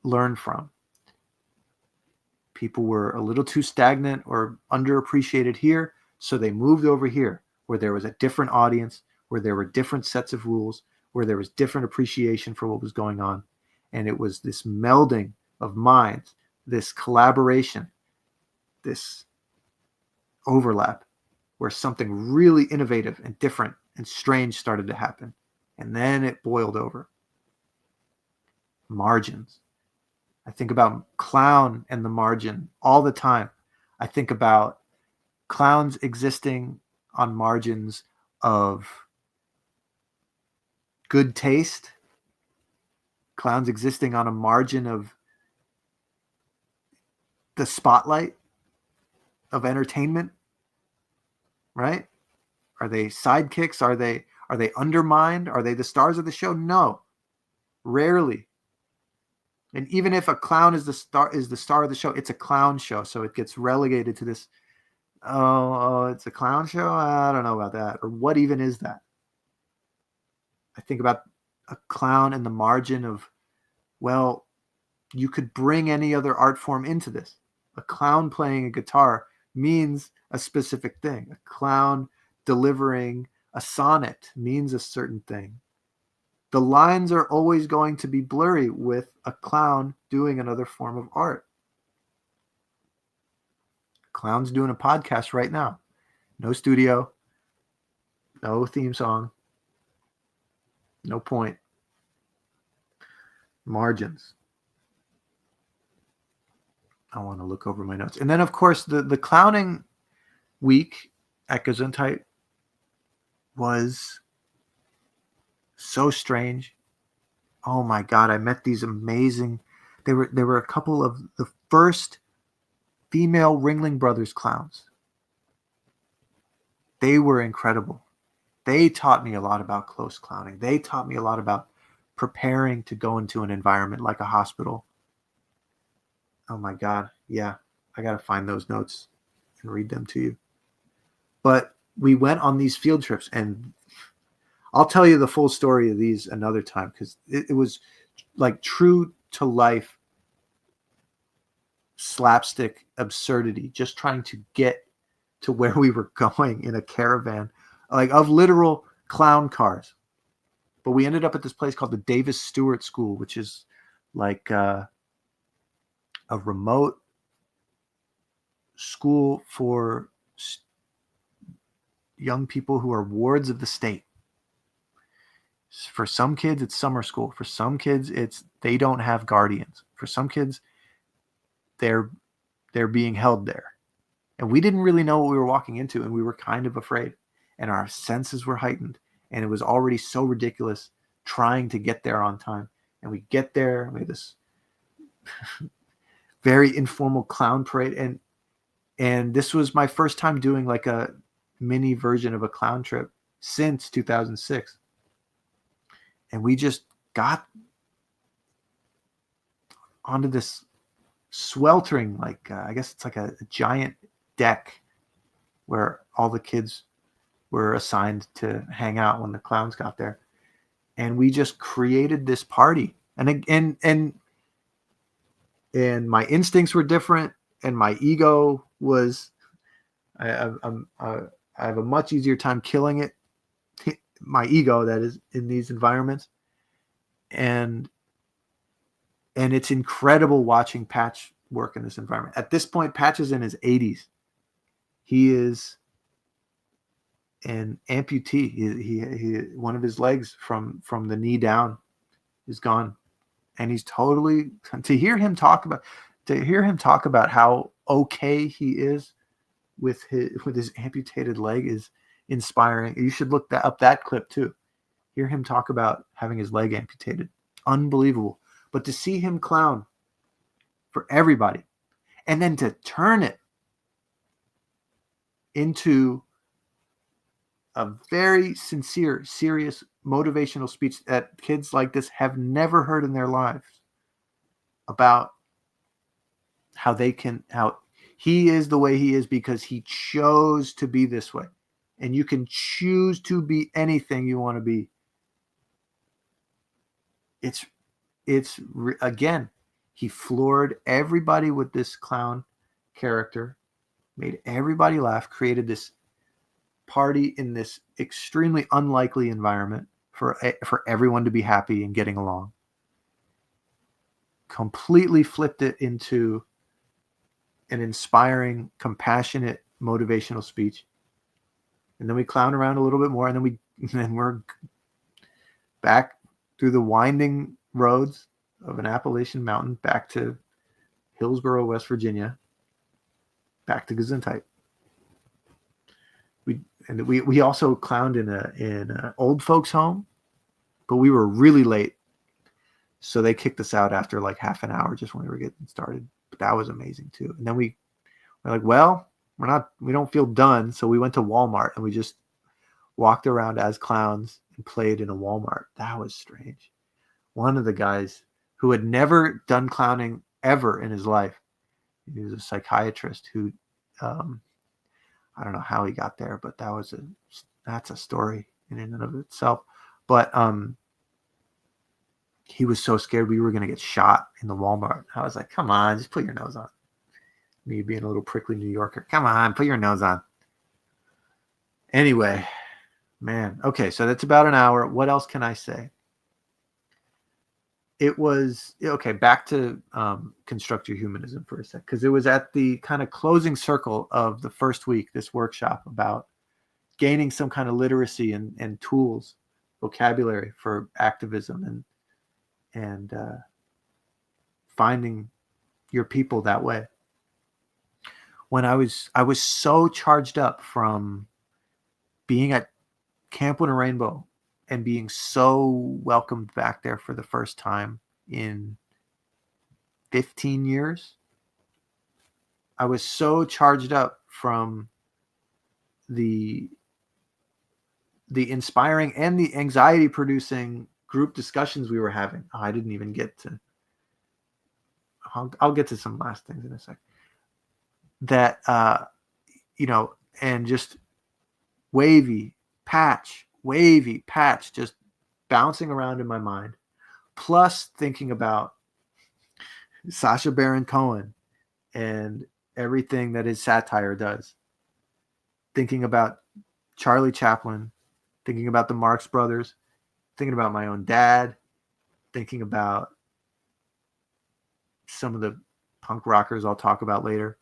learn from. People were a little too stagnant or underappreciated here, so they moved over here where there was a different audience, where there were different sets of rules, where there was different appreciation for what was going on. And it was this melding of minds, this collaboration, this overlap, where something really innovative and different and strange started to happen. And then it boiled over. Margins. I think about clown and the margin all the time. I think about clowns existing on margins of good taste, clowns existing on a margin of the spotlight of entertainment, right? Are they sidekicks? Are they undermined? Are they the stars of the show? No, rarely. And even if a clown is the star of the show, it's a clown show, so it gets relegated to this. Oh, it's a clown show. I don't know about that. Or what even is that? I think about a clown and the margin of, well, you could bring any other art form into this. A clown playing a guitar means a specific thing. A clown delivering a sonnet means a certain thing. The lines are always going to be blurry with a clown doing another form of art. Clown's doing a podcast right now. No studio, no theme song, no point. Margins. I want to look over my notes. And then, of course, the clowning week at Gesundheit was so strange. Oh my God, I met these amazing. There were a couple of the first female Ringling Brothers clowns. They were incredible. They taught me a lot about close clowning. They taught me a lot about preparing to go into an environment like a hospital. Oh my God. Yeah, I got to find those notes and read them to you. But we went on these field trips, and I'll tell you the full story of these another time, because it was like true to life slapstick absurdity, just trying to get to where we were going in a caravan, like of literal clown cars. But we ended up at this place called the Davis Stewart School, which is like a remote school for young people who are wards of the state. For some kids, it's summer school. For some kids, they don't have guardians. For some kids, they're being held there. And we didn't really know what we were walking into, and we were kind of afraid. And our senses were heightened. And it was already so ridiculous trying to get there on time. And we get there, we had this very informal clown parade. And this was my first time doing like a mini version of a clown trip since 2006. And we just got onto this sweltering, like I guess it's like a giant deck where all the kids were assigned to hang out when the clowns got there. And we just created this party. And my instincts were different, and my ego was I have a much easier time killing it. My ego, that is, in these environments. And it's incredible watching Patch work in this environment. At this point, Patch is in his 80s. He is an amputee. He one of his legs from the knee down is gone. And he's totally, to hear him talk about how okay he is with his amputated leg is inspiring. You should look up that clip too. Hear him talk about having his leg amputated. Unbelievable. But to see him clown for everybody, and then to turn it into a very sincere, serious, motivational speech that kids like this have never heard in their lives, about how he is the way he is because he chose to be this way. And you can choose to be anything you want to be. Again, he floored everybody with this clown character, made everybody laugh, created this party in this extremely unlikely environment for everyone to be happy and getting along. Completely flipped it into an inspiring, compassionate, motivational speech. And then we clown around a little bit more, and then we're back through the winding roads of an Appalachian mountain, back to Hillsboro, West Virginia, back to Gesundheit. We also clowned in a old folks home, but we were really late, so they kicked us out after like half an hour just when we were getting started. But that was amazing too. And then we're like, well, we don't feel done, so we went to Walmart and we just walked around as clowns and played in a Walmart. That was strange. One of the guys who had never done clowning ever in his life, he was a psychiatrist who, I don't know how he got there, but that's a story in and of itself. But he was so scared we were going to get shot in the Walmart. I was like, come on, just put your nose on. Me being a little prickly New Yorker. Come on, put your nose on. Anyway, man. Okay, so that's about an hour. What else can I say? It was, okay, back to Construct Your Humanism for a sec, because it was at the kind of closing circle of the first week, this workshop about gaining some kind of literacy and tools, vocabulary for activism and finding your people that way. When I was so charged up from being at Camp Winter Rainbow and being so welcomed back there for the first time in 15 years. I was so charged up from the inspiring and the anxiety producing group discussions we were having. I didn't even get to, I'll get to some last things in a sec. That, and just wavy patch, just bouncing around in my mind, plus thinking about Sacha Baron Cohen and everything that his satire does, thinking about Charlie Chaplin, thinking about the Marx Brothers, thinking about my own dad, thinking about some of the punk rockers I'll talk about later.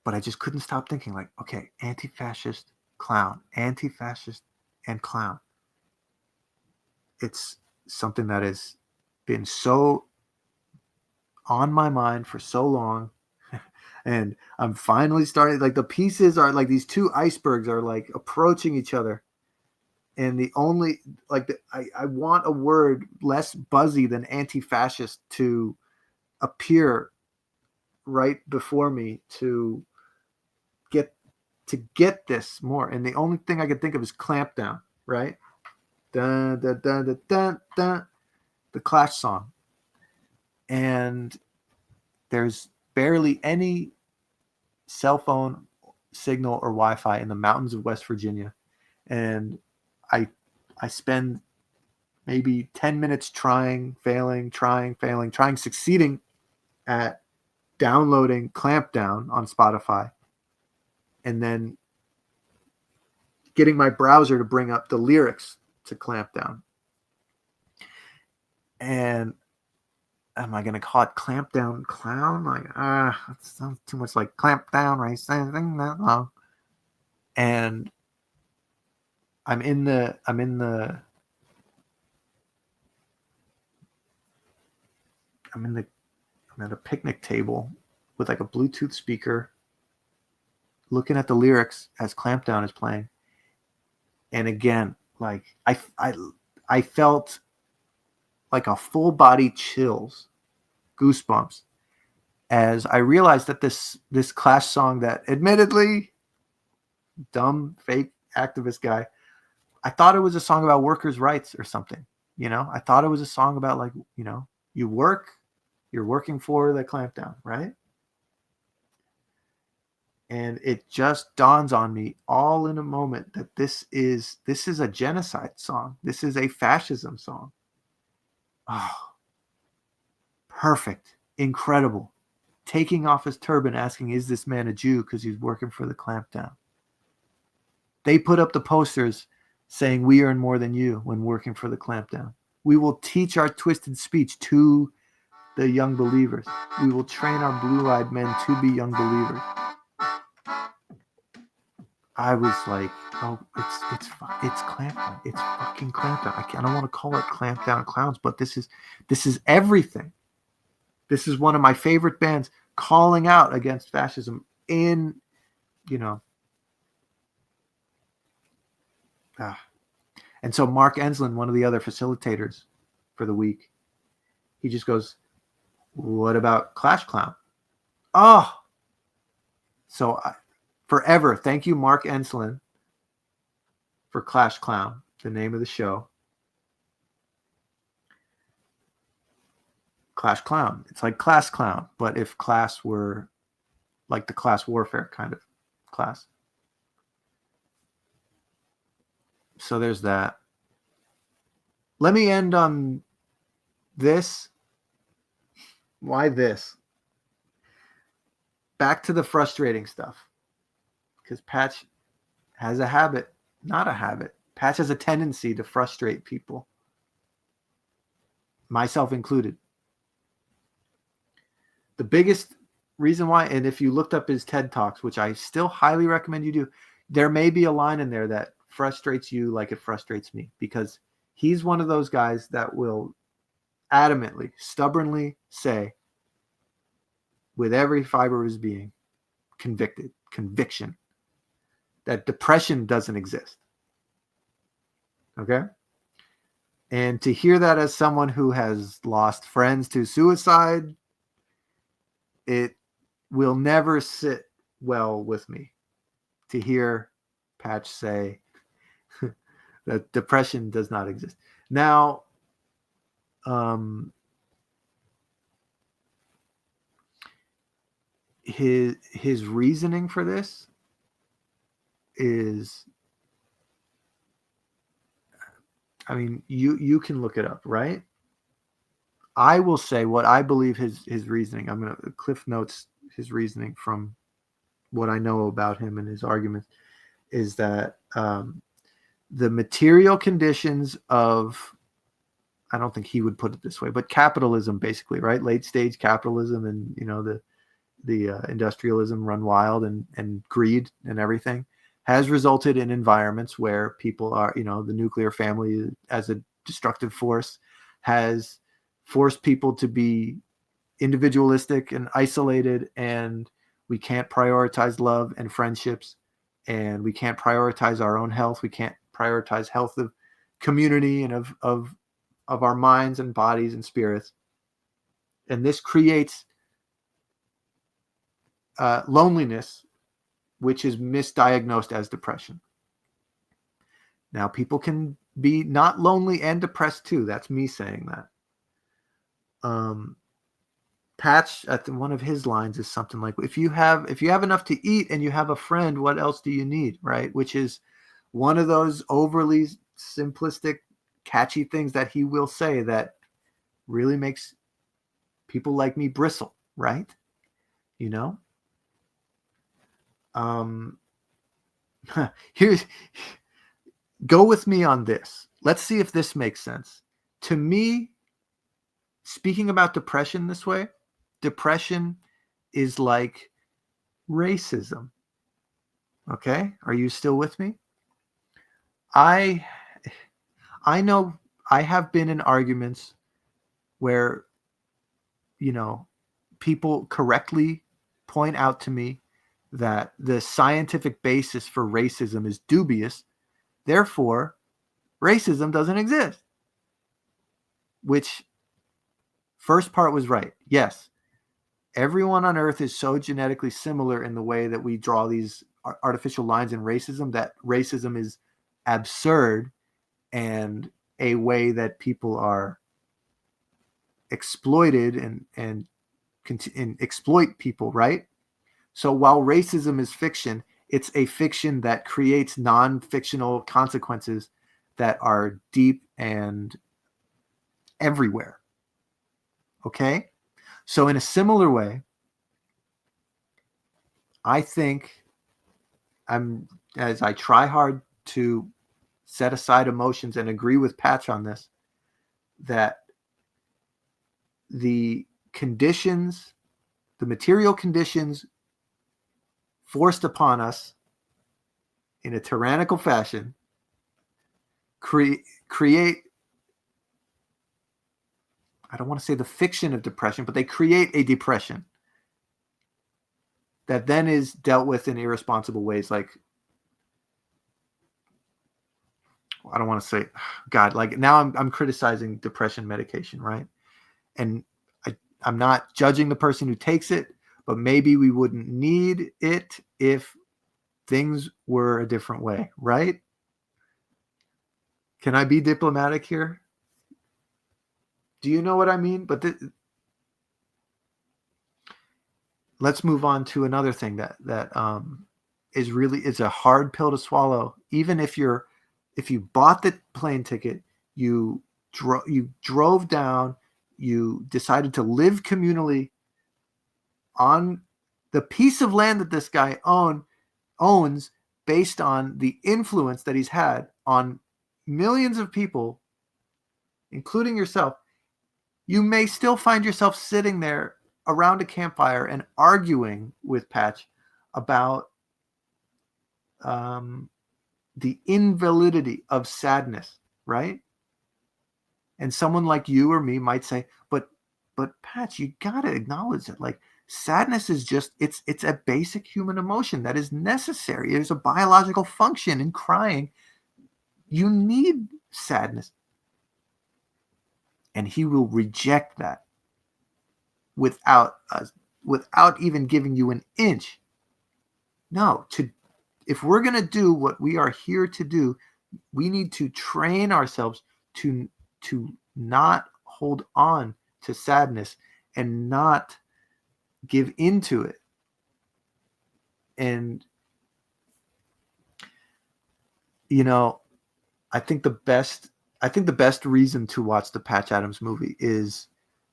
But I just couldn't stop thinking, like, okay, anti-fascist, clown, anti-fascist, and clown. It's something that has been so on my mind for so long. And I'm finally starting, like, the pieces are like these two icebergs are like approaching each other. And the only, like, I want a word less buzzy than anti-fascist to appear right before me to get this more. And the only thing I could think of is clamp down, right? Dun, dun, dun, dun, dun, dun, the Clash song. And there's barely any cell phone signal or Wi-Fi in the mountains of West Virginia. And I spend maybe 10 minutes trying, failing, succeeding at downloading Clamp Down on Spotify, and then getting my browser to bring up the lyrics to Clamp Down. And am I going to call it Clamp Down Clown? Like, that sounds too much like Clamp Down, right? Something that long. And I'm at a picnic table with like a Bluetooth speaker, looking at the lyrics as Clamp Down is playing. And again, like I felt like a full body chills, goosebumps, as I realized that this Clash song, that admittedly dumb fake activist guy, I thought it was a song about workers' rights or something. I thought it was a song about, like, you work, you're working for the clampdown, right? And it just dawns on me all in a moment that this is a genocide song. This is a fascism song. Oh, perfect. Incredible. Taking off his turban, asking, is this man a Jew? Because he's working for the clampdown. They put up the posters saying, we earn more than you when working for the clampdown. We will teach our twisted speech to the young believers. We will train our blue-eyed men to be young believers. I was like, oh, it's Clampdown. It's fucking Clampdown. I don't want to call it Clampdown Clowns, but this is everything. This is one of my favorite bands calling out against fascism in, And so Mark Enslin, one of the other facilitators for the week, he just goes, what about Clash Clown? Oh, so forever. Thank you, Mark Enslin, for Clash Clown, the name of the show. Clash Clown. It's like Class Clown, but if class were like the class warfare kind of class. So there's that. Let me end on this. Why this? Back to the frustrating stuff. Because Patch has a habit, not a habit. Patch has a tendency to frustrate people, myself included. The biggest reason why, and if you looked up his TED Talks, which I still highly recommend you do, there may be a line in there that frustrates you like it frustrates me, because he's one of those guys that will adamantly, stubbornly say, with every fiber of his being, conviction, that depression doesn't exist. Okay? And to hear that as someone who has lost friends to suicide, it will never sit well with me to hear Patch say that depression does not exist. Now, his reasoning for this is, I mean, you can look it up, right? I will say what I believe his reasoning. I'm going to Cliff Notes his reasoning from what I know about him and his arguments, is that the material conditions of, I don't think he would put it this way, but capitalism, basically, right? Late stage capitalism, and the industrialism run wild, and greed and everything has resulted in environments where people are, the nuclear family as a destructive force has forced people to be individualistic and isolated, and we can't prioritize love and friendships, and we can't prioritize our own health. We can't prioritize health of community and of our minds and bodies and spirits. And this creates loneliness, which is misdiagnosed as depression. Now, people can be not lonely and depressed too. That's me saying that. Patch, at one of his lines, is something like, if you have enough to eat and you have a friend, what else do you need? Right? Which is one of those overly simplistic, catchy things that he will say that really makes people like me bristle, right? Here's, go with me on this. Let's see if this makes sense. To me, speaking about depression this way, depression is like racism. Okay? Are you still with me? I know I have been in arguments where, people correctly point out to me that the scientific basis for racism is dubious. Therefore, racism doesn't exist. Which, first part was right. Yes, everyone on Earth is so genetically similar in the way that we draw these artificial lines in racism that racism is absurd and a way that people are exploited and exploit people, right? So while racism is fiction, it's a fiction that creates non-fictional consequences that are deep and everywhere. Okay? So in a similar way, I think as I try hard to set aside emotions and agree with Patch on this, that the conditions, the material conditions forced upon us in a tyrannical fashion create, I don't want to say the fiction of depression, but they create a depression that then is dealt with in irresponsible ways. Like, I don't want to say, God, like now I'm criticizing depression medication, right? And I'm not judging the person who takes it, but maybe we wouldn't need it if things were a different way, right? Can I be diplomatic here? Do you know what I mean? But let's move on to another thing that is a hard pill to swallow. Even if you bought the plane ticket, you drove down, you decided to live communally on the piece of land that this guy owns based on the influence that he's had on millions of people, including yourself, you may still find yourself sitting there around a campfire and arguing with Patch about the invalidity of sadness, right? And someone like you or me might say, but Patch, you got to acknowledge it. Like, sadness is just, it's a basic human emotion that is necessary. There's a biological function in crying. You need sadness. And he will reject that without even giving you an inch. No, if we're going to do what we are here to do, we need to train ourselves to not hold on to sadness and not give into it. And I think the best reason to watch the Patch Adams movie is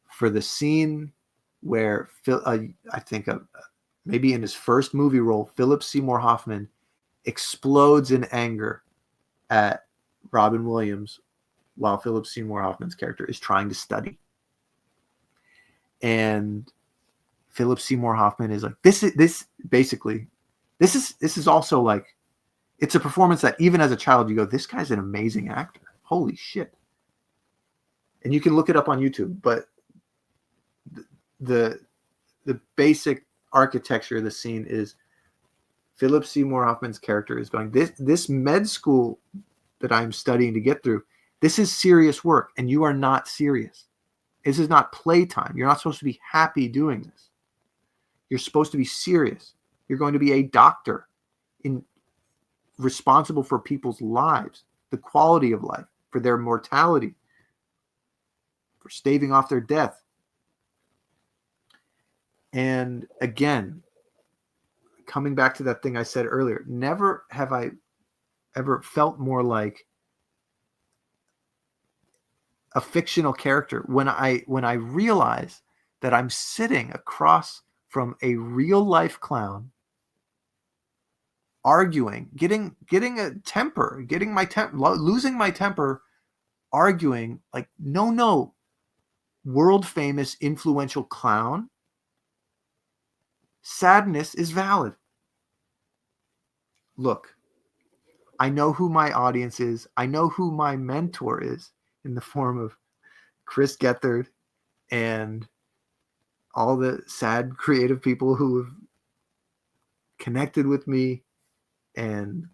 for the scene where maybe in his first movie role, Philip Seymour Hoffman explodes in anger at Robin Williams, while Philip Seymour Hoffman's character is trying to study. And Philip Seymour Hoffman is like, this is also like, it's a performance that even as a child you go, this guy's an amazing actor. Holy shit. And you can look it up on YouTube, but the basic architecture of the scene is Philip Seymour Hoffman's character is going, this med school that I'm studying to get through, this is serious work, and you are not serious. This is not playtime. You're not supposed to be happy doing this. You're supposed to be serious. You're going to be a doctor responsible for people's lives, the quality of life, for their mortality, for staving off their death. And again, coming back to that thing I said earlier, never have I ever felt more like a fictional character when I realize that I'm sitting across from a real life clown, arguing, getting a temper, losing my temper, arguing like, no, world famous influential clown, sadness is valid. Look, I know who my audience is. I know who my mentor is in the form of Chris Gethard and all the sad creative people who have connected with me and,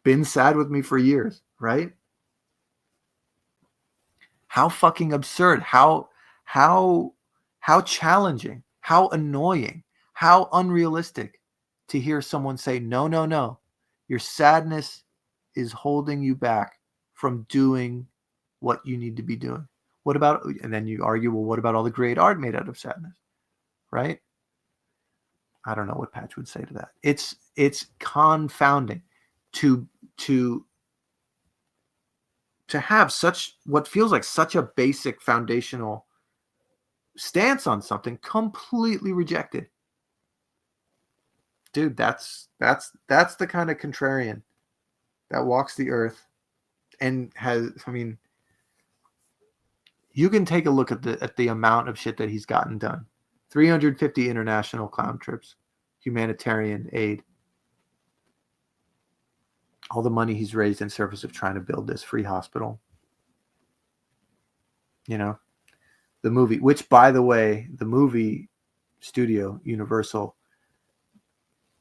been sad with me for years, right? How fucking absurd, how challenging, how annoying, how unrealistic to hear someone say, no, your sadness is holding you back from doing what you need to be doing. What about, and then you argue, well, what about all the great art made out of sadness, right? I don't know what Patch would say to that. It's confounding to have such what feels like such a basic foundational stance on something completely rejected. Dude, that's the kind of contrarian that walks the earth and has, you can take a look at the amount of shit that he's gotten done. 350 international clown trips, humanitarian aid, all the money he's raised in service of trying to build this free hospital. The movie, which, by the way, the movie studio, Universal,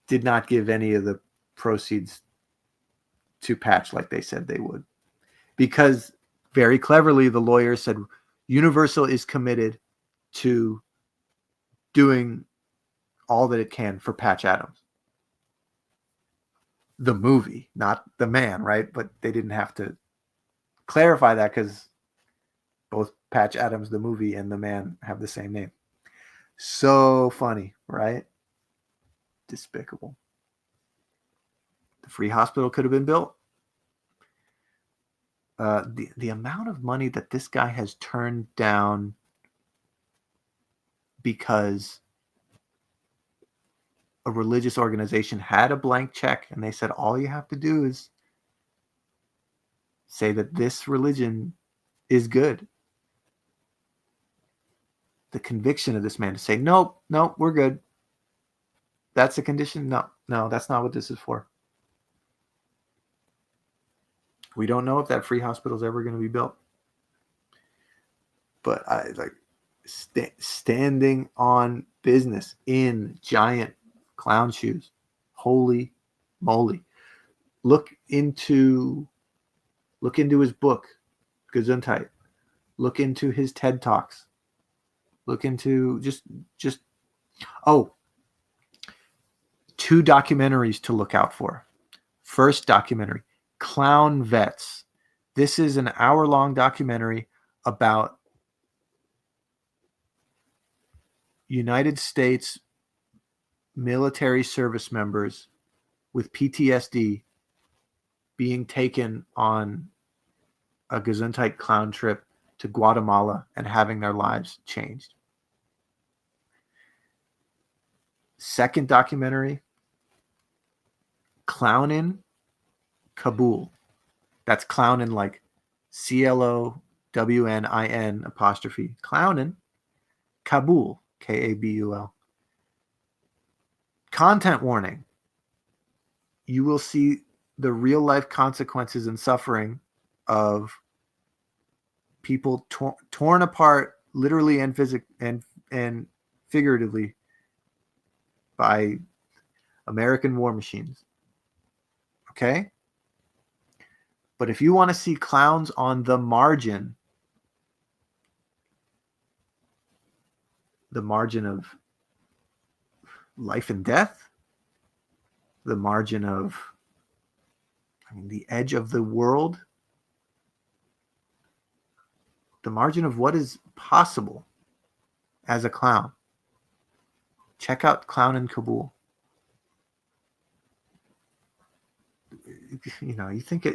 did not give any of the proceeds to Patch like they said they would. Because very cleverly, the lawyers said Universal is committed to doing all that it can for Patch Adams. The movie, not the man, right? But they didn't have to clarify that because both Patch Adams, the movie, and the man have the same name. So funny, right? Despicable. The free hospital could have been built. The amount of money that this guy has turned down because a religious organization had a blank check and they said, all you have to do is say that this religion is good. The conviction of this man to say, no, we're good. That's a condition. No, that's not what this is for. We don't know if that free hospital is ever going to be built. But I like standing on business in giant clown shoes. Holy moly. Look into his book, Gesundheit. Look into his TED Talks. Look into just two documentaries to look out for. First documentary, Clown Vets. This is an hour-long documentary about United States military service members with PTSD being taken on a Gesundheit clown trip to Guatemala and having their lives changed. Second documentary, Clownin', Kabul. That's clownin, like CLOWNIN apostrophe. Clownin. Kabul. KABUL. Content warning. You will see the real life consequences and suffering of people torn apart, literally and figuratively, by American war machines. Okay? But if you want to see clowns on the margin of life and death, the margin of, the edge of the world, the margin of what is possible as a clown, check out Clown in Kabul. You think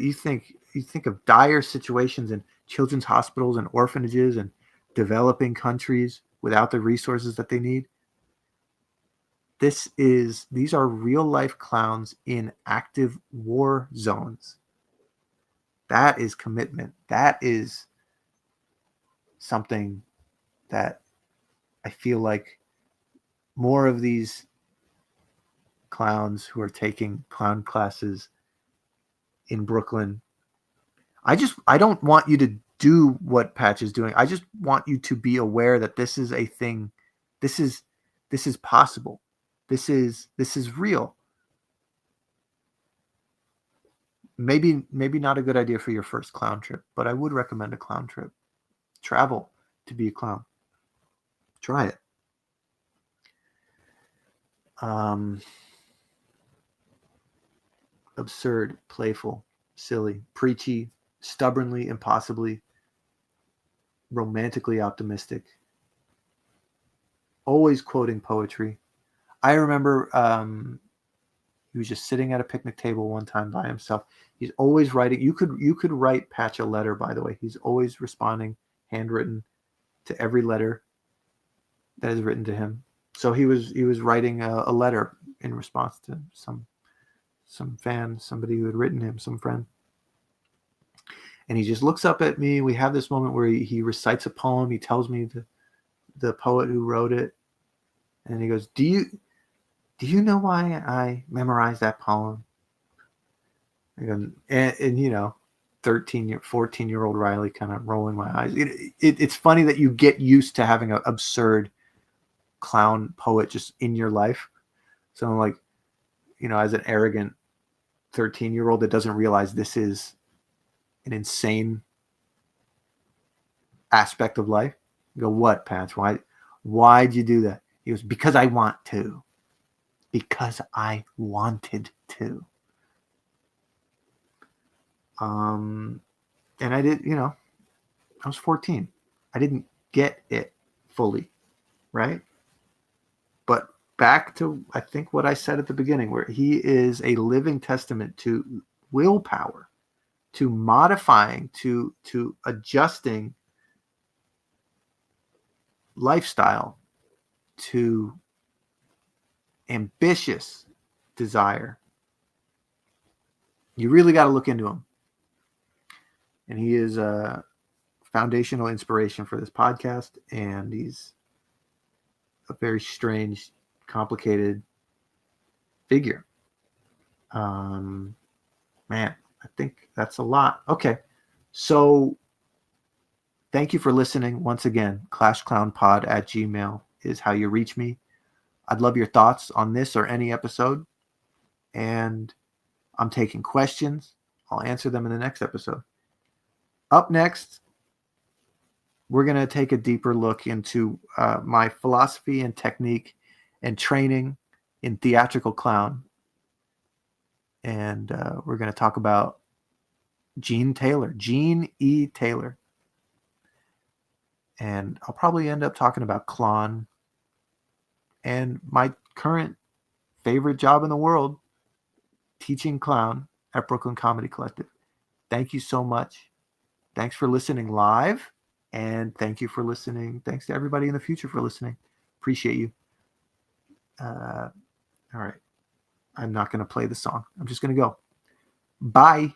of dire situations in children's hospitals and orphanages and developing countries without the resources that they need. These are real life clowns in active war zones. That is commitment. That is something that I feel like more of these clowns who are taking clown classes in Brooklyn. I don't want you to do what Patch is doing. I just want you to be aware that this is a thing. This is possible. This is real. Maybe not a good idea for your first clown trip, but I would recommend a clown trip. Travel to be a clown. Try it. Absurd, playful, silly, preachy, stubbornly, impossibly, romantically optimistic, always quoting poetry. I remember he was just sitting at a picnic table one time by himself. He's always writing. You could write Patch a letter, by the way. He's always responding, handwritten, to every letter that is written to him. So he was writing a letter in response to some fan, somebody who had written him, some friend. And he just looks up at me. We have this moment where he recites a poem. He tells me the poet who wrote it. And he goes, do you know why I memorized that poem? And 14-year-old Riley kind of rolling my eyes. It's funny that you get used to having an absurd clown poet just in your life. So I'm like, as an arrogant 13-year-old that doesn't realize this is an insane aspect of life. You go, what, Patch? Why'd you do that? He goes, because I want to. Because I wanted to. And I did, I was 14. I didn't get it fully, right? But back to, I think, what I said at the beginning, where he is a living testament to willpower, to modifying, to adjusting lifestyle, to ambitious desire. You really got to look into him. And he is a foundational inspiration for this podcast. And he's a very strange, complicated figure. Man, I think that's a lot. Okay. So thank you for listening. Once again, clashclownpod@gmail.com is how you reach me. I'd love your thoughts on this or any episode. And I'm taking questions. I'll answer them in the next episode. Up next, we're going to take a deeper look into my philosophy and technique and training in theatrical clown. And we're going to talk about Gene E. Taylor. And I'll probably end up talking about Klon and my current favorite job in the world, teaching clown at Brooklyn Comedy Collective. Thank you so much. Thanks for listening live. And thank you for listening. Thanks to everybody in the future for listening. Appreciate you. All right. I'm not going to play the song. I'm just going to go. Bye.